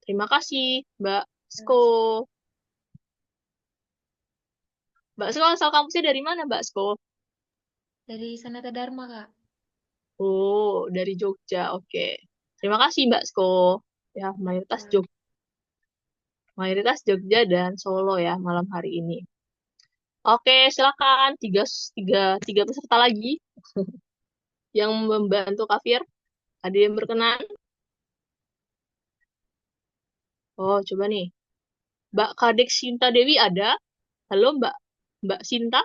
Terima kasih, Mbak Sko. Mbak Sko, asal kampusnya dari mana, Mbak Sko? Dari Sanata Dharma, Kak. Oh, dari Jogja. Oke. Terima kasih, Mbak Sko. Ya, mayoritas Jogja dan Solo ya malam hari ini. Oke, silakan tiga peserta lagi yang membantu Kafir. Ada yang berkenan? Oh, coba nih. Mbak Kadek Sinta Dewi ada? Halo, Mbak Sinta?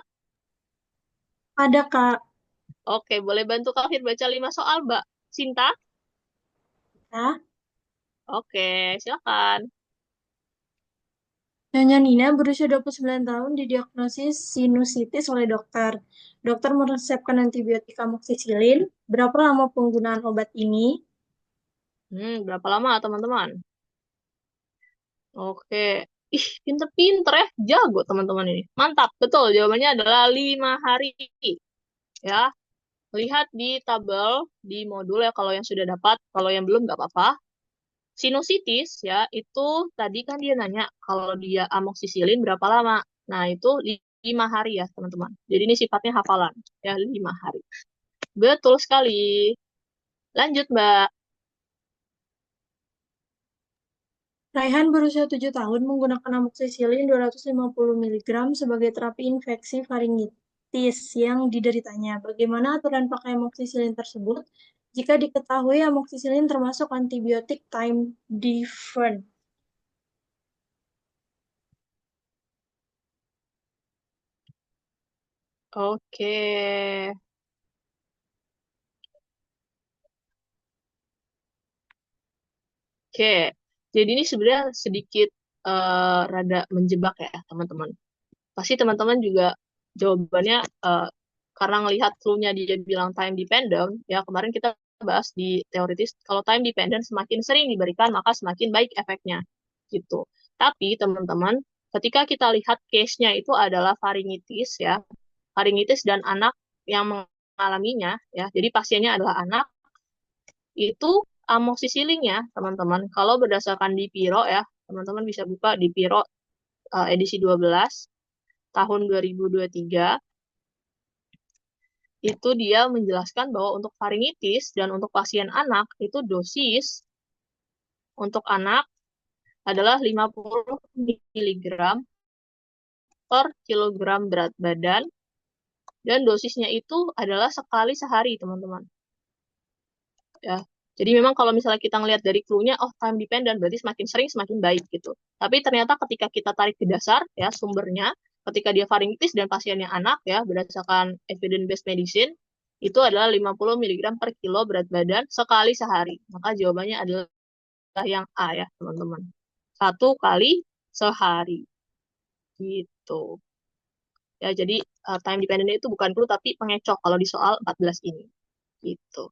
Ada, Kak. Oke, boleh bantu Kafir baca 5 soal, Mbak Sinta? Ya. Oke, silakan. Nyonya Nina berusia 29 tahun didiagnosis sinusitis oleh dokter. Dokter meresepkan antibiotik amoksisilin. Berapa lama penggunaan obat ini? Berapa lama teman-teman? Oke. Ih, pinter-pinter ya. Jago teman-teman ini. Mantap, betul. Jawabannya adalah 5 hari. Ya, lihat di tabel, di modul ya kalau yang sudah dapat. Kalau yang belum nggak apa-apa. Sinusitis ya, itu tadi kan dia nanya kalau dia amoksisilin berapa lama. Nah, itu 5 hari ya teman-teman. Jadi ini sifatnya hafalan. Ya, 5 hari. Betul sekali. Lanjut, Mbak. Raihan berusia 7 tahun menggunakan amoksisilin 250 mg sebagai terapi infeksi faringitis yang dideritanya. Bagaimana aturan pakai amoksisilin tersebut jika diketahui amoksisilin termasuk antibiotik time different? Oke. Oke. Jadi ini sebenarnya sedikit rada menjebak ya, teman-teman. Pasti teman-teman juga jawabannya karena ngelihat clue-nya dia bilang time dependent, ya kemarin kita bahas di teoritis, kalau time dependent semakin sering diberikan, maka semakin baik efeknya. Gitu. Tapi teman-teman, ketika kita lihat case-nya itu adalah faringitis ya, faringitis dan anak yang mengalaminya, ya, jadi pasiennya adalah anak, itu amoksisilinnya, teman-teman, kalau berdasarkan Dipiro ya, teman-teman bisa buka Dipiro edisi 12 tahun 2023, itu dia menjelaskan bahwa untuk faringitis dan untuk pasien anak, itu dosis untuk anak adalah 50 mg per kilogram berat badan, dan dosisnya itu adalah sekali sehari, teman-teman. Ya. Jadi memang kalau misalnya kita ngelihat dari clue-nya, oh time dependent, berarti semakin sering semakin baik gitu. Tapi ternyata ketika kita tarik ke dasar, ya sumbernya, ketika dia faringitis dan pasiennya anak, ya berdasarkan evidence-based medicine, itu adalah 50 mg per kilo berat badan sekali sehari. Maka jawabannya adalah yang A ya, teman-teman. 1 kali sehari. Gitu. Ya, jadi time dependent itu bukan clue, tapi pengecoh kalau di soal 14 ini. Gitu.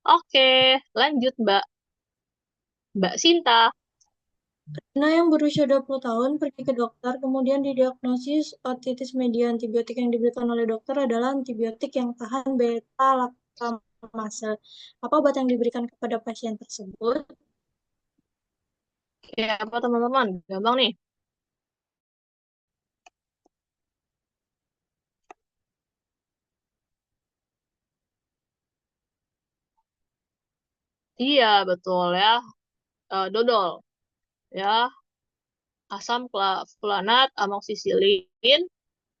Oke, lanjut Mbak. Mbak Sinta. Nah, yang berusia 20 tahun pergi ke dokter, kemudian didiagnosis otitis media. Antibiotik yang diberikan oleh dokter adalah antibiotik yang tahan beta-laktamase. Apa obat yang diberikan kepada pasien tersebut? Oke, apa teman-teman? Gampang nih. Iya, betul ya. Dodol. Ya, asam fulanat, amoksisilin.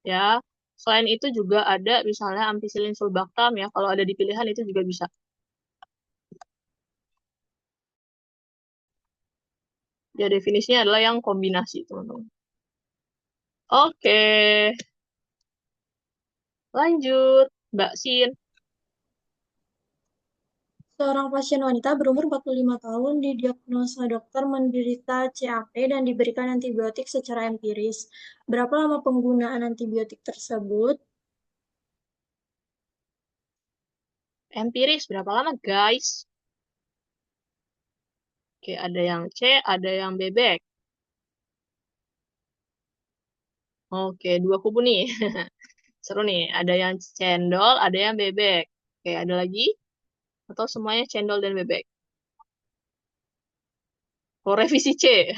Ya, selain itu juga ada misalnya ampicillin sulbactam ya. Kalau ada di pilihan itu juga bisa. Ya, definisinya adalah yang kombinasi, teman-teman. Oke, lanjut. Mbak Sin. Seorang pasien wanita berumur 45 tahun didiagnosa dokter menderita CAP dan diberikan antibiotik secara empiris. Berapa lama penggunaan antibiotik tersebut? Empiris, berapa lama, guys? Oke, ada yang C, ada yang bebek. Oke, dua kubu nih. Seru nih. Ada yang cendol, ada yang bebek. Oke, ada lagi? Atau semuanya cendol dan bebek? Oh, revisi C.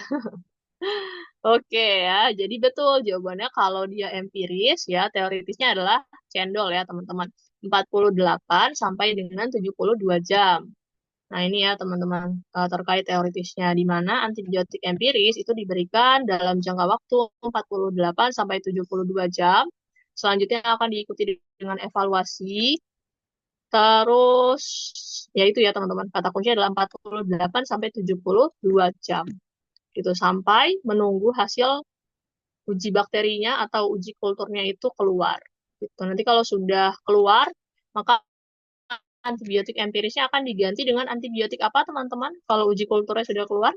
Oke ya, jadi betul jawabannya kalau dia empiris ya, teoritisnya adalah cendol ya teman-teman. 48 sampai dengan 72 jam. Nah ini ya teman-teman terkait teoritisnya, di mana antibiotik empiris itu diberikan dalam jangka waktu 48 sampai 72 jam. Selanjutnya akan diikuti dengan evaluasi. Terus ya itu ya teman-teman, kata kuncinya adalah 48 sampai 72 jam. Gitu sampai menunggu hasil uji bakterinya atau uji kulturnya itu keluar. Gitu. Nanti kalau sudah keluar, maka antibiotik empirisnya akan diganti dengan antibiotik apa, teman-teman? Kalau uji kulturnya sudah keluar,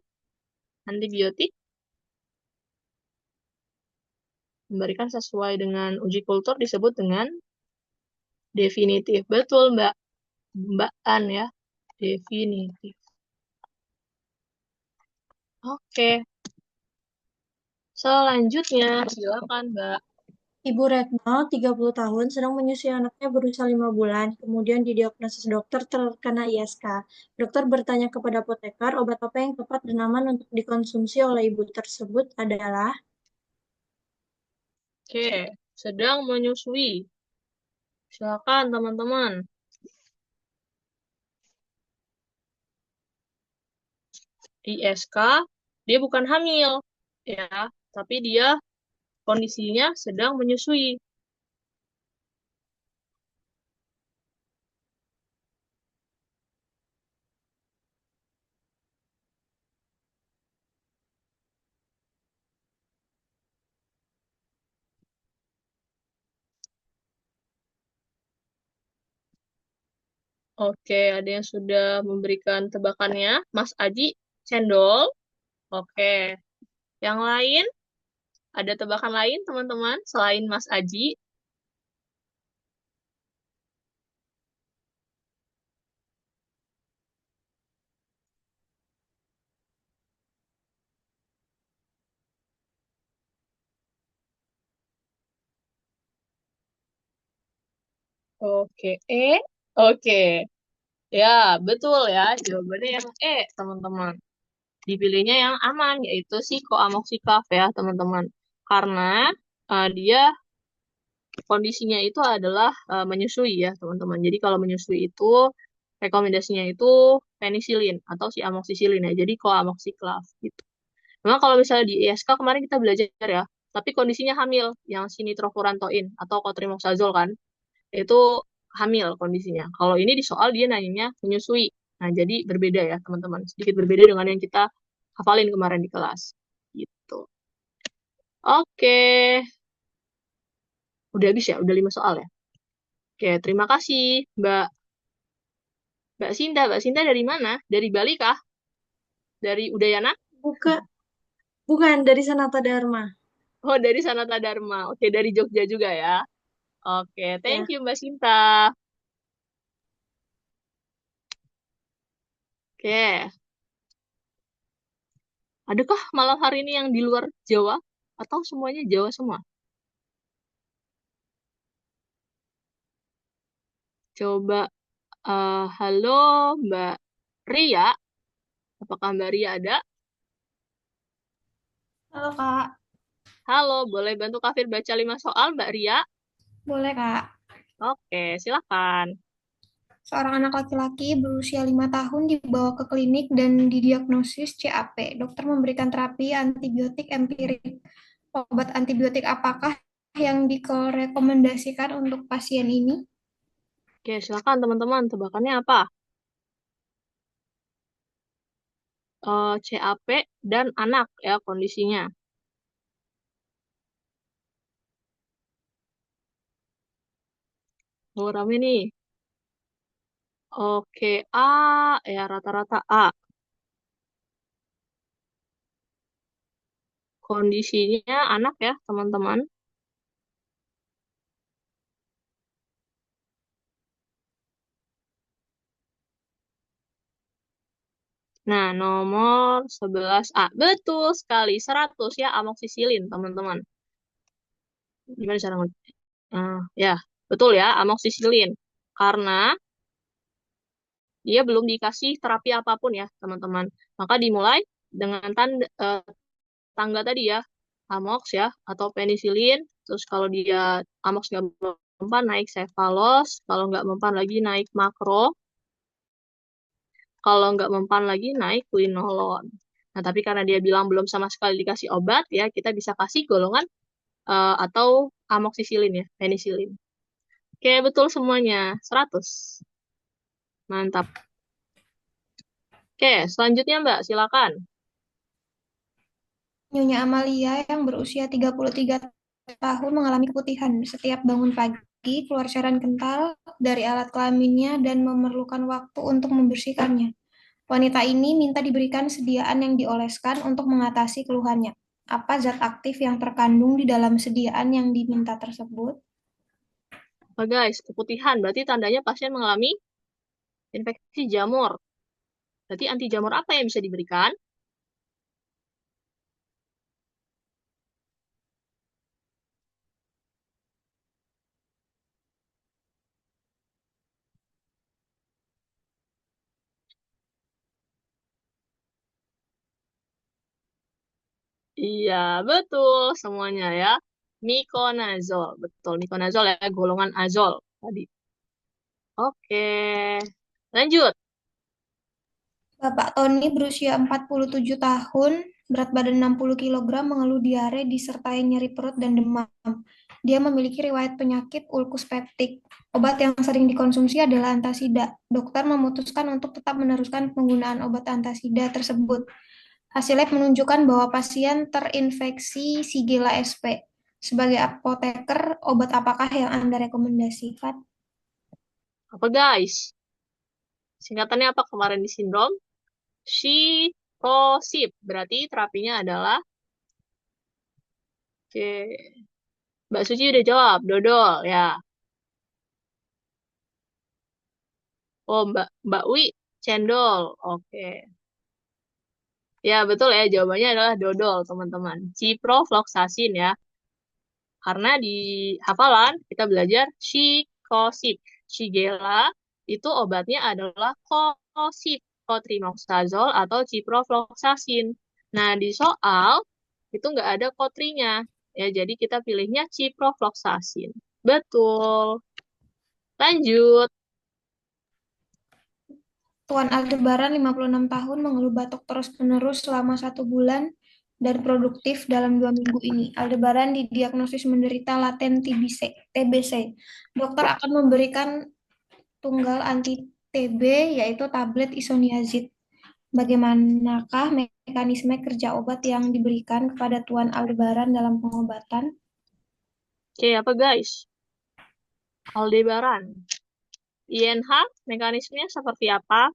antibiotik memberikan sesuai dengan uji kultur disebut dengan definitif. Betul, Mbak. Mbak An ya. Definitif. Oke, selanjutnya silakan Mbak. Ibu Retno, 30 tahun, sedang menyusui anaknya berusia 5 bulan, kemudian didiagnosis dokter terkena ISK. Dokter bertanya kepada apoteker, obat apa yang tepat dan aman untuk dikonsumsi oleh ibu tersebut adalah Oke, sedang menyusui. Silakan teman-teman. ISK, dia bukan hamil, ya, tapi dia kondisinya sedang menyusui. Oke, ada yang sudah memberikan tebakannya. Mas Aji, cendol. Oke, yang lain? Ada tebakan lain, teman-teman, selain Mas Aji? Oke, oke. Ya, betul ya. Jawabannya yang teman-teman. Dipilihnya yang aman, yaitu si koamoxiclav ya, teman-teman. Karena dia kondisinya itu adalah menyusui ya, teman-teman. Jadi kalau menyusui itu rekomendasinya itu penisilin atau si amoxicillin ya. Jadi koamoxiclav gitu. Memang kalau misalnya di ISK kemarin kita belajar ya, tapi kondisinya hamil yang si nitrofurantoin atau cotrimoxazole kan, itu hamil kondisinya. Kalau ini di soal dia nanyanya menyusui. Nah, jadi berbeda ya, teman-teman. Sedikit berbeda dengan yang kita hafalin kemarin di kelas. Gitu. Oke. Udah habis ya? Udah 5 soal ya? Oke, terima kasih, Mbak. Mbak Sinta. Mbak Sinta dari mana? Dari Bali kah? Dari Udayana? bukan dari Sanata Dharma. Oh, dari Sanata Dharma. Oke, dari Jogja juga ya. Oke, thank Ya. you, Mbak Sinta. Oke. Adakah malam hari ini yang di luar Jawa? Atau semuanya Jawa semua? Coba, halo Mbak Ria. Apakah Mbak Ria ada? Halo Kak, Halo, boleh bantu Kafir baca 5 soal, Mbak Ria? boleh Kak. Oke, silakan. Seorang anak laki-laki berusia 5 tahun dibawa ke klinik dan didiagnosis CAP. Dokter memberikan terapi antibiotik empirik. Obat antibiotik apakah yang direkomendasikan untuk pasien ini? Oke, silakan teman-teman. Tebakannya apa? CAP dan anak ya kondisinya. Oh, rame nih. Oke, A. Ya, rata-rata A. Kondisinya anak ya, teman-teman. Nah, nomor 11A. Betul sekali, 100 ya, amoxicillin, teman-teman. Gimana cara ya, betul ya, amoxicillin. Karena dia belum dikasih terapi apapun ya, teman-teman. Maka dimulai dengan tangga tadi ya, amox ya, atau penisilin. Terus kalau dia amox nggak mempan, naik cefalos. Kalau nggak mempan lagi, naik makro. Kalau nggak mempan lagi, naik quinolone. Nah, tapi karena dia bilang belum sama sekali dikasih obat, ya kita bisa kasih golongan atau amoxicillin ya, penicillin. Oke, betul semuanya. 100. Mantap. Oke, selanjutnya Mbak, silakan. Nyonya Amalia yang berusia 33 tahun mengalami keputihan. Setiap bangun pagi, keluar cairan kental dari alat kelaminnya dan memerlukan waktu untuk membersihkannya. Wanita ini minta diberikan sediaan yang dioleskan untuk mengatasi keluhannya. Apa zat aktif yang terkandung di dalam sediaan yang diminta tersebut? Oh guys, keputihan. Berarti tandanya pasien mengalami infeksi jamur. Berarti anti jamur apa yang bisa diberikan? Iya, betul semuanya ya. Miconazol, betul. Miconazol ya, golongan azol tadi. Oke, lanjut. Bapak Tony berusia 47 tahun, berat badan 60 kg, mengeluh diare disertai nyeri perut dan demam. Dia memiliki riwayat penyakit ulkus peptik. Obat yang sering dikonsumsi adalah antasida. Dokter memutuskan untuk tetap meneruskan penggunaan obat antasida tersebut. Hasil lab menunjukkan bahwa pasien terinfeksi Shigella sp. Sebagai apoteker, obat apakah yang Anda rekomendasikan? Apa guys? Singkatannya apa kemarin di sindrom? Shikosip. Berarti terapinya adalah, oke, Mbak Suci udah jawab, dodol ya. Oh, Mbak Wi, cendol. Oke. Ya, betul ya. Jawabannya adalah dodol, teman-teman. Ciprofloxacin ya. Karena di hafalan kita belajar Shikosip. Shigella itu obatnya adalah Kosip, cotrimoxazole atau ciprofloxacin. Nah, di soal itu nggak ada kotrinya. Ya, jadi kita pilihnya ciprofloxacin. Betul. Lanjut. Tuan Aldebaran, 56 tahun, mengeluh batuk terus-menerus selama 1 bulan dan produktif dalam 2 minggu ini. Aldebaran didiagnosis menderita laten TBC. Dokter akan memberikan tunggal anti-TB, yaitu tablet isoniazid. Bagaimanakah mekanisme kerja obat yang diberikan kepada Tuan Aldebaran dalam pengobatan? Oke, apa guys? Aldebaran. INH mekanismenya seperti apa?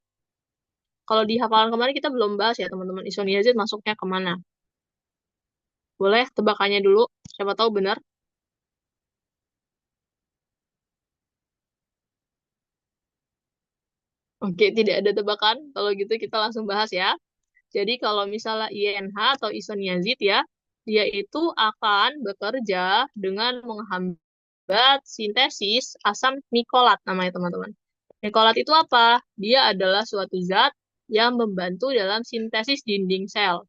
Kalau di hafalan kemarin kita belum bahas ya teman-teman, isoniazid masuknya kemana? Boleh tebakannya dulu, siapa tahu benar. Oke, tidak ada tebakan. Kalau gitu kita langsung bahas ya. Jadi kalau misalnya INH atau isoniazid ya, dia itu akan bekerja dengan menghambat sintesis asam nikolat namanya teman-teman. Nikolat itu apa? Dia adalah suatu zat yang membantu dalam sintesis dinding sel.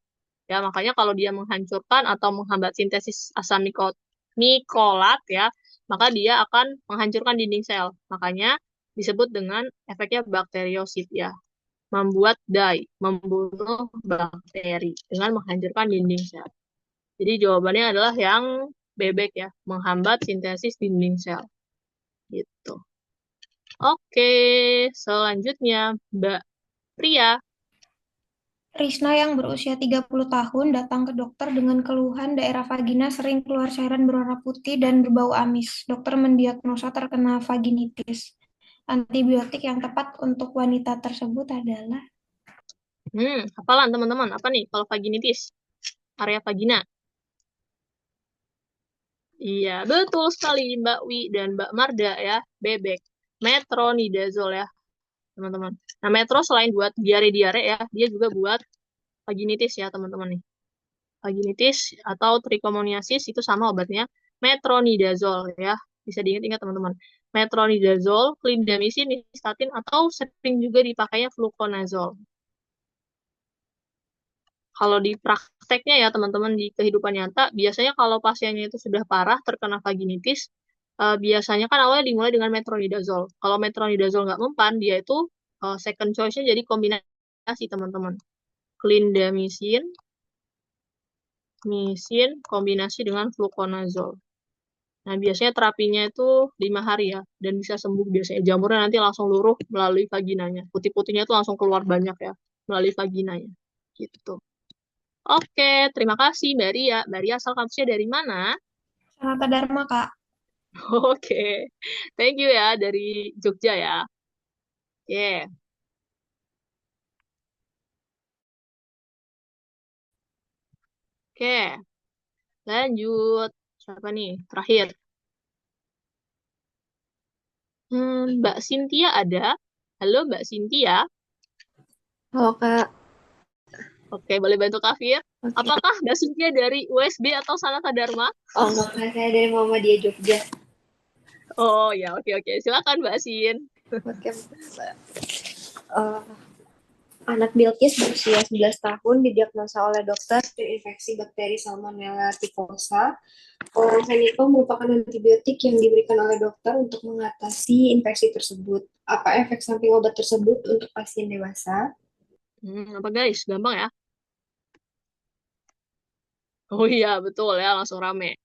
Ya, makanya kalau dia menghancurkan atau menghambat sintesis asam nikolat ya, maka dia akan menghancurkan dinding sel. Makanya disebut dengan efeknya bakteriosit ya. Membuat membunuh bakteri dengan menghancurkan dinding sel. Jadi jawabannya adalah yang bebek ya, menghambat sintesis dinding sel. Gitu. Oke, selanjutnya Mbak Pria. Risna yang berusia 30 tahun datang ke dokter dengan keluhan daerah vagina sering keluar cairan berwarna putih dan berbau amis. Dokter mendiagnosa terkena vaginitis. Antibiotik yang tepat untuk wanita tersebut adalah Hafalan teman-teman. Apa nih kalau vaginitis? Area vagina. Iya, betul sekali Mbak Wi dan Mbak Marda ya. Bebek. Metronidazole ya, teman-teman. Nah, metro selain buat diare-diare ya, dia juga buat vaginitis ya, teman-teman nih. Vaginitis atau trichomoniasis itu sama obatnya metronidazole ya. Bisa diingat-ingat teman-teman. Metronidazole, clindamycin, nystatin atau sering juga dipakainya fluconazole. Kalau di prakteknya ya teman-teman di kehidupan nyata, biasanya kalau pasiennya itu sudah parah terkena vaginitis, biasanya kan awalnya dimulai dengan metronidazole. Kalau metronidazole nggak mempan, dia itu second choice-nya jadi kombinasi teman-teman. Clindamycin, kombinasi dengan fluconazole. Nah, biasanya terapinya itu 5 hari ya, dan bisa sembuh biasanya. Jamurnya nanti langsung luruh melalui vaginanya. Putih-putihnya itu langsung keluar banyak ya, melalui vaginanya. Gitu. Oke, terima kasih Mbak Ria. Mbak Ria asal kampusnya dari mana? Sanata Dharma, Kak. Oke, thank you ya dari Jogja ya. Oke. Oke, lanjut. Siapa nih? Terakhir. Mbak Cynthia ada. Halo Mbak Cynthia. Halo Kak. Oke, boleh bantu Kafir? Oke. Apakah Mbak Cynthia dari USB atau Sanata Dharma? Oh enggak Kak, saya dari Muhammadiyah Jogja. Oh ya, oke. Silakan Mbak Sin. Oke. Anak Bilkis berusia 11 tahun didiagnosa oleh dokter terinfeksi bakteri Salmonella typhosa. Chlorphenicol merupakan antibiotik yang diberikan oleh dokter untuk mengatasi infeksi tersebut. Apa efek samping obat tersebut untuk pasien dewasa? Apa guys? Gampang ya? Oh iya, betul ya, langsung rame.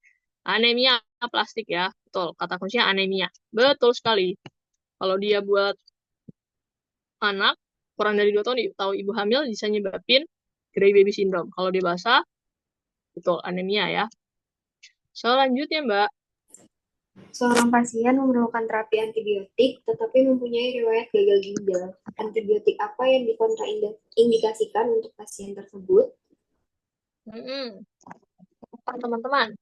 Anemia plastik ya, betul. Kata kuncinya anemia. Betul sekali. Kalau dia buat anak, kurang dari 2 tahun tahu ibu hamil bisa nyebabin gray baby syndrome. Kalau dewasa, betul, anemia ya. Selanjutnya, Mbak. Seorang pasien memerlukan terapi antibiotik tetapi mempunyai riwayat gagal ginjal. Antibiotik apa yang dikontraindikasikan untuk pasien tersebut? Teman-teman.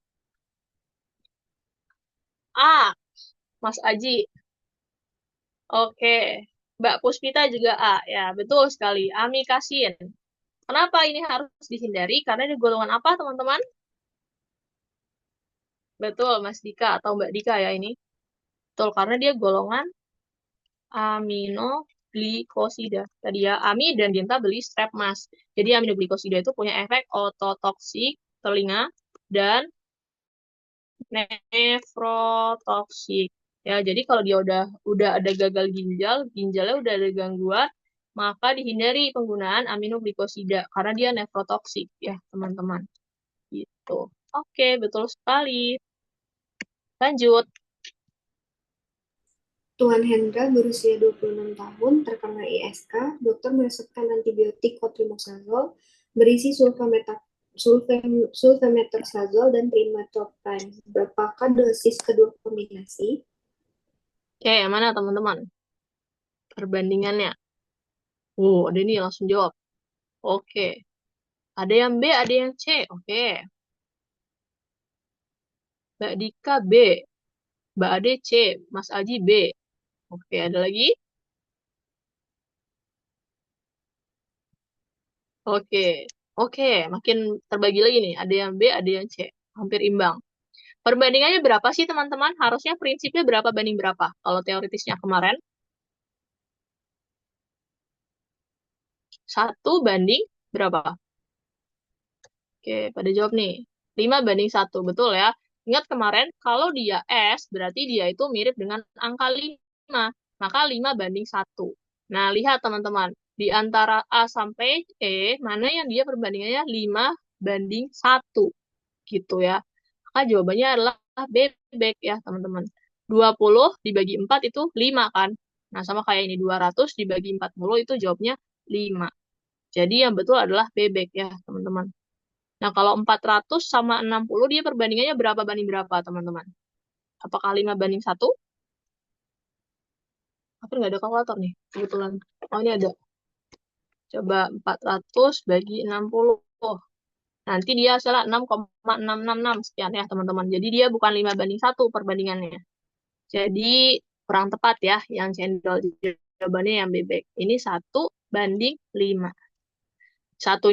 A. Mas Aji. Oke. Mbak Puspita juga A. Ya, betul sekali. Amikasin. Kenapa ini harus dihindari? Karena ini golongan apa, teman-teman? Betul, Mas Dika atau Mbak Dika ya ini. Betul, karena dia golongan aminoglikosida. Tadi ya, ami dan Dinta beli strep mas. Jadi aminoglikosida itu punya efek ototoksik telinga dan nefrotoksik. Ya, jadi kalau dia udah ada gagal ginjal, ginjalnya udah ada gangguan, maka dihindari penggunaan aminoglikosida karena dia nefrotoksik ya, teman-teman. Gitu. Oke, betul sekali. Lanjut. Tuan Hendra berusia 26 tahun, terkena ISK, dokter meresepkan antibiotik cotrimoxazole berisi sulfamethoxazole dan trimethoprim. Berapakah dosis kedua kombinasi? Oke, yang mana teman-teman? Perbandingannya. Ada ini langsung jawab. Oke. Ada yang B, ada yang C. Oke. Mbak Dika B. Mbak Ade C. Mas Aji B. Oke, ada lagi? Oke. Oke, makin terbagi lagi nih. Ada yang B, ada yang C. Hampir imbang. Perbandingannya berapa sih, teman-teman? Harusnya prinsipnya berapa banding berapa? Kalau teoritisnya kemarin. 1 banding berapa? Oke, pada jawab nih. 5:1, betul ya. Ingat kemarin, kalau dia S, berarti dia itu mirip dengan angka 5. Maka 5:1. Nah, lihat teman-teman. Di antara A sampai E, mana yang dia perbandingannya 5:1. Gitu ya. Maka jawabannya adalah bebek ya, teman-teman. 20 dibagi 4 itu 5 kan. Nah, sama kayak ini. 200 dibagi 40 itu jawabnya 5. Jadi yang betul adalah bebek ya, teman-teman. Nah, kalau 400 sama 60, dia perbandingannya berapa banding berapa, teman-teman? Apakah 5:1? Aku nggak ada kalkulator nih, kebetulan. Oh, ini ada. Coba 400 bagi 60. Nanti dia salah 6,666 sekian ya, teman-teman. Jadi dia bukan 5:1 perbandingannya. Jadi kurang tepat ya, yang cendol. Jawabannya yang bebek. Ini 1:5. Satu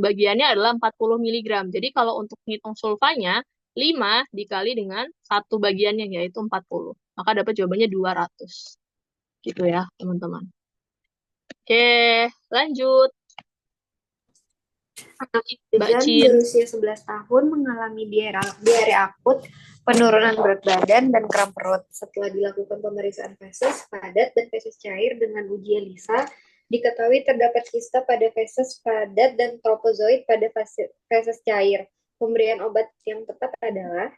bagiannya adalah 40 mg. Jadi kalau untuk ngitung sulfanya, 5 dikali dengan 1 bagiannya, yaitu 40. Maka dapat jawabannya 200. Gitu ya, teman-teman. Oke, lanjut. Anak Mbak Jan Cin. berusia 11 tahun mengalami diare akut, penurunan berat badan, dan kram perut. Setelah dilakukan pemeriksaan feses padat dan feses cair dengan uji ELISA, diketahui terdapat kista pada feses padat dan tropozoid pada feses cair. Pemberian obat yang tepat adalah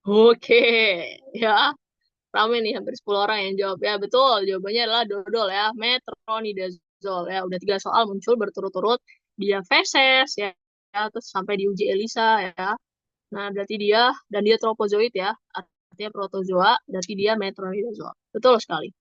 Oke, ya. Rame nih, hampir 10 orang yang jawab. Ya, betul. Jawabannya adalah dodol ya. Metronidazole ya. Udah 3 soal muncul berturut-turut. Dia feses ya. Terus sampai diuji ELISA ya. Nah, berarti dan dia tropozoid ya. Artinya protozoa. Berarti dia metronidazole. Betul sekali.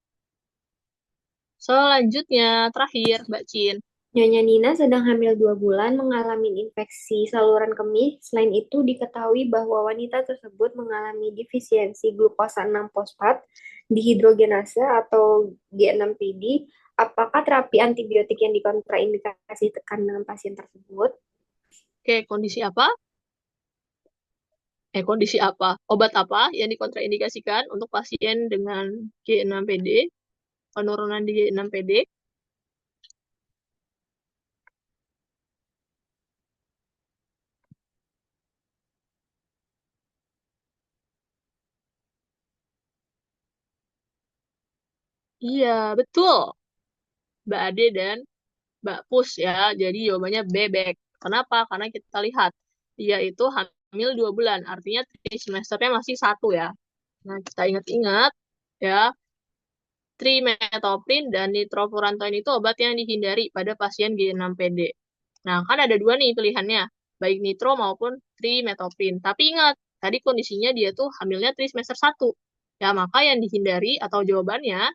Selanjutnya, terakhir, Mbak Cin. Nyonya Nina sedang hamil 2 bulan mengalami infeksi saluran kemih. Selain itu, diketahui bahwa wanita tersebut mengalami defisiensi glukosa 6-fosfat dihidrogenase atau G6PD. Apakah terapi antibiotik yang dikontraindikasikan dengan pasien tersebut? Oke, kondisi apa? Kondisi apa? Obat apa yang dikontraindikasikan untuk pasien dengan G6PD, penurunan di G6PD? Iya, betul. Mbak Ade dan Mbak Pus ya. Jadi jawabannya bebek. Kenapa? Karena kita lihat dia itu hamil 2 bulan. Artinya trimesternya masih 1 ya. Nah, kita ingat-ingat ya, trimetoprim dan nitrofurantoin itu obat yang dihindari pada pasien G6PD. Nah, kan ada 2 nih pilihannya, baik nitro maupun trimetoprim. Tapi ingat, tadi kondisinya dia tuh hamilnya trimester 1. Ya, maka yang dihindari atau jawabannya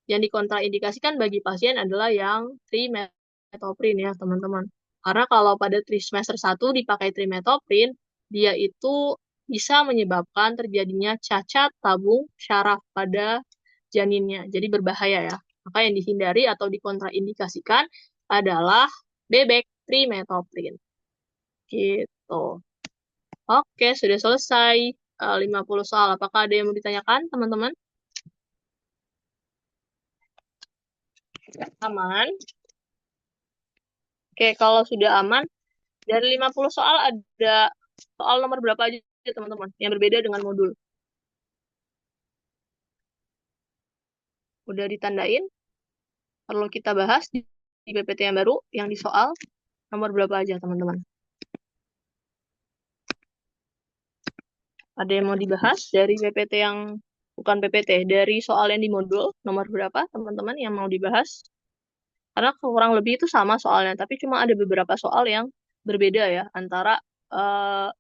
yang dikontraindikasikan bagi pasien adalah yang trimetoprim ya, teman-teman. Karena kalau pada trimester 1 dipakai trimetoprim, dia itu bisa menyebabkan terjadinya cacat tabung syaraf pada janinnya. Jadi berbahaya ya. Maka yang dihindari atau dikontraindikasikan adalah bebek trimetoprim. Gitu. Oke, sudah selesai 50 soal. Apakah ada yang mau ditanyakan, teman-teman? Aman? Oke, kalau sudah aman, dari 50 soal ada soal nomor berapa aja, teman-teman, yang berbeda dengan modul? Udah ditandain? Perlu kita bahas di PPT yang baru, yang di soal nomor berapa aja, teman-teman? Ada yang mau dibahas dari PPT yang bukan PPT, dari soal yang di modul nomor berapa, teman-teman, yang mau dibahas? Karena kurang lebih itu sama soalnya, tapi cuma ada beberapa soal yang berbeda ya antara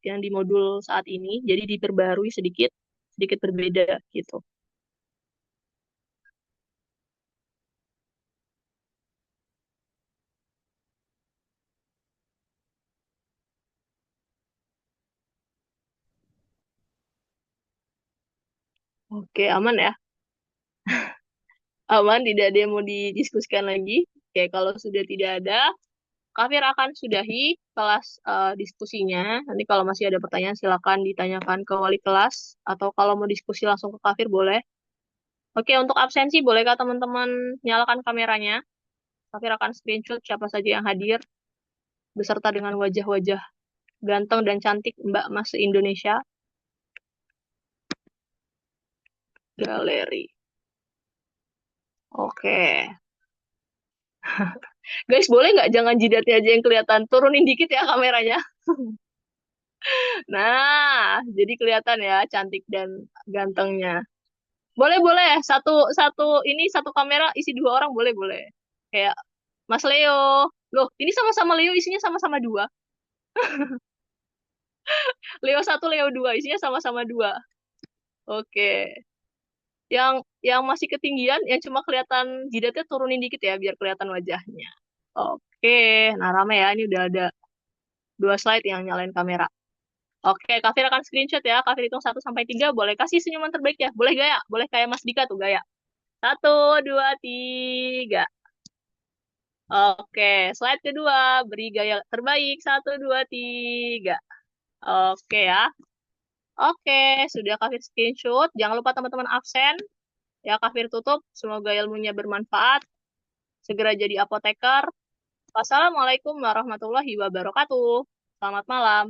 yang di modul saat ini, jadi diperbarui sedikit berbeda gitu. Oke, aman ya? Aman, tidak ada yang mau didiskusikan lagi. Oke, kalau sudah tidak ada, Kafir akan sudahi kelas diskusinya. Nanti kalau masih ada pertanyaan, silakan ditanyakan ke wali kelas. Atau kalau mau diskusi langsung ke Kafir, boleh. Oke, untuk absensi, bolehkah teman-teman nyalakan kameranya? Kafir akan screenshot siapa saja yang hadir, beserta dengan wajah-wajah ganteng dan cantik Mbak Mas se-Indonesia. Galeri. Oke. Guys, boleh nggak jangan jidatnya aja yang kelihatan? Turunin dikit ya kameranya. Nah, jadi kelihatan ya cantik dan gantengnya. Boleh, boleh. Satu, satu, ini satu kamera isi 2 orang, boleh, boleh. Kayak Mas Leo. Loh, ini sama-sama Leo, isinya sama-sama 2. Leo 1, Leo 2, isinya sama-sama 2. Oke. Yang masih ketinggian, yang cuma kelihatan jidatnya turunin dikit ya, biar kelihatan wajahnya. Oke. Nah, rame ya. Ini udah ada 2 slide yang nyalain kamera. Oke, Kafir akan screenshot ya. Kafir hitung 1 sampai 3. Boleh kasih senyuman terbaik ya. Boleh gaya. Boleh kayak Mas Dika tuh gaya. 1, 2, 3. Oke, slide kedua. Beri gaya terbaik. 1, 2, 3. Oke ya. Oke, sudah Kafir screenshot. Jangan lupa teman-teman absen. Ya, Kafir tutup. Semoga ilmunya bermanfaat. Segera jadi apoteker. Wassalamualaikum warahmatullahi wabarakatuh. Selamat malam.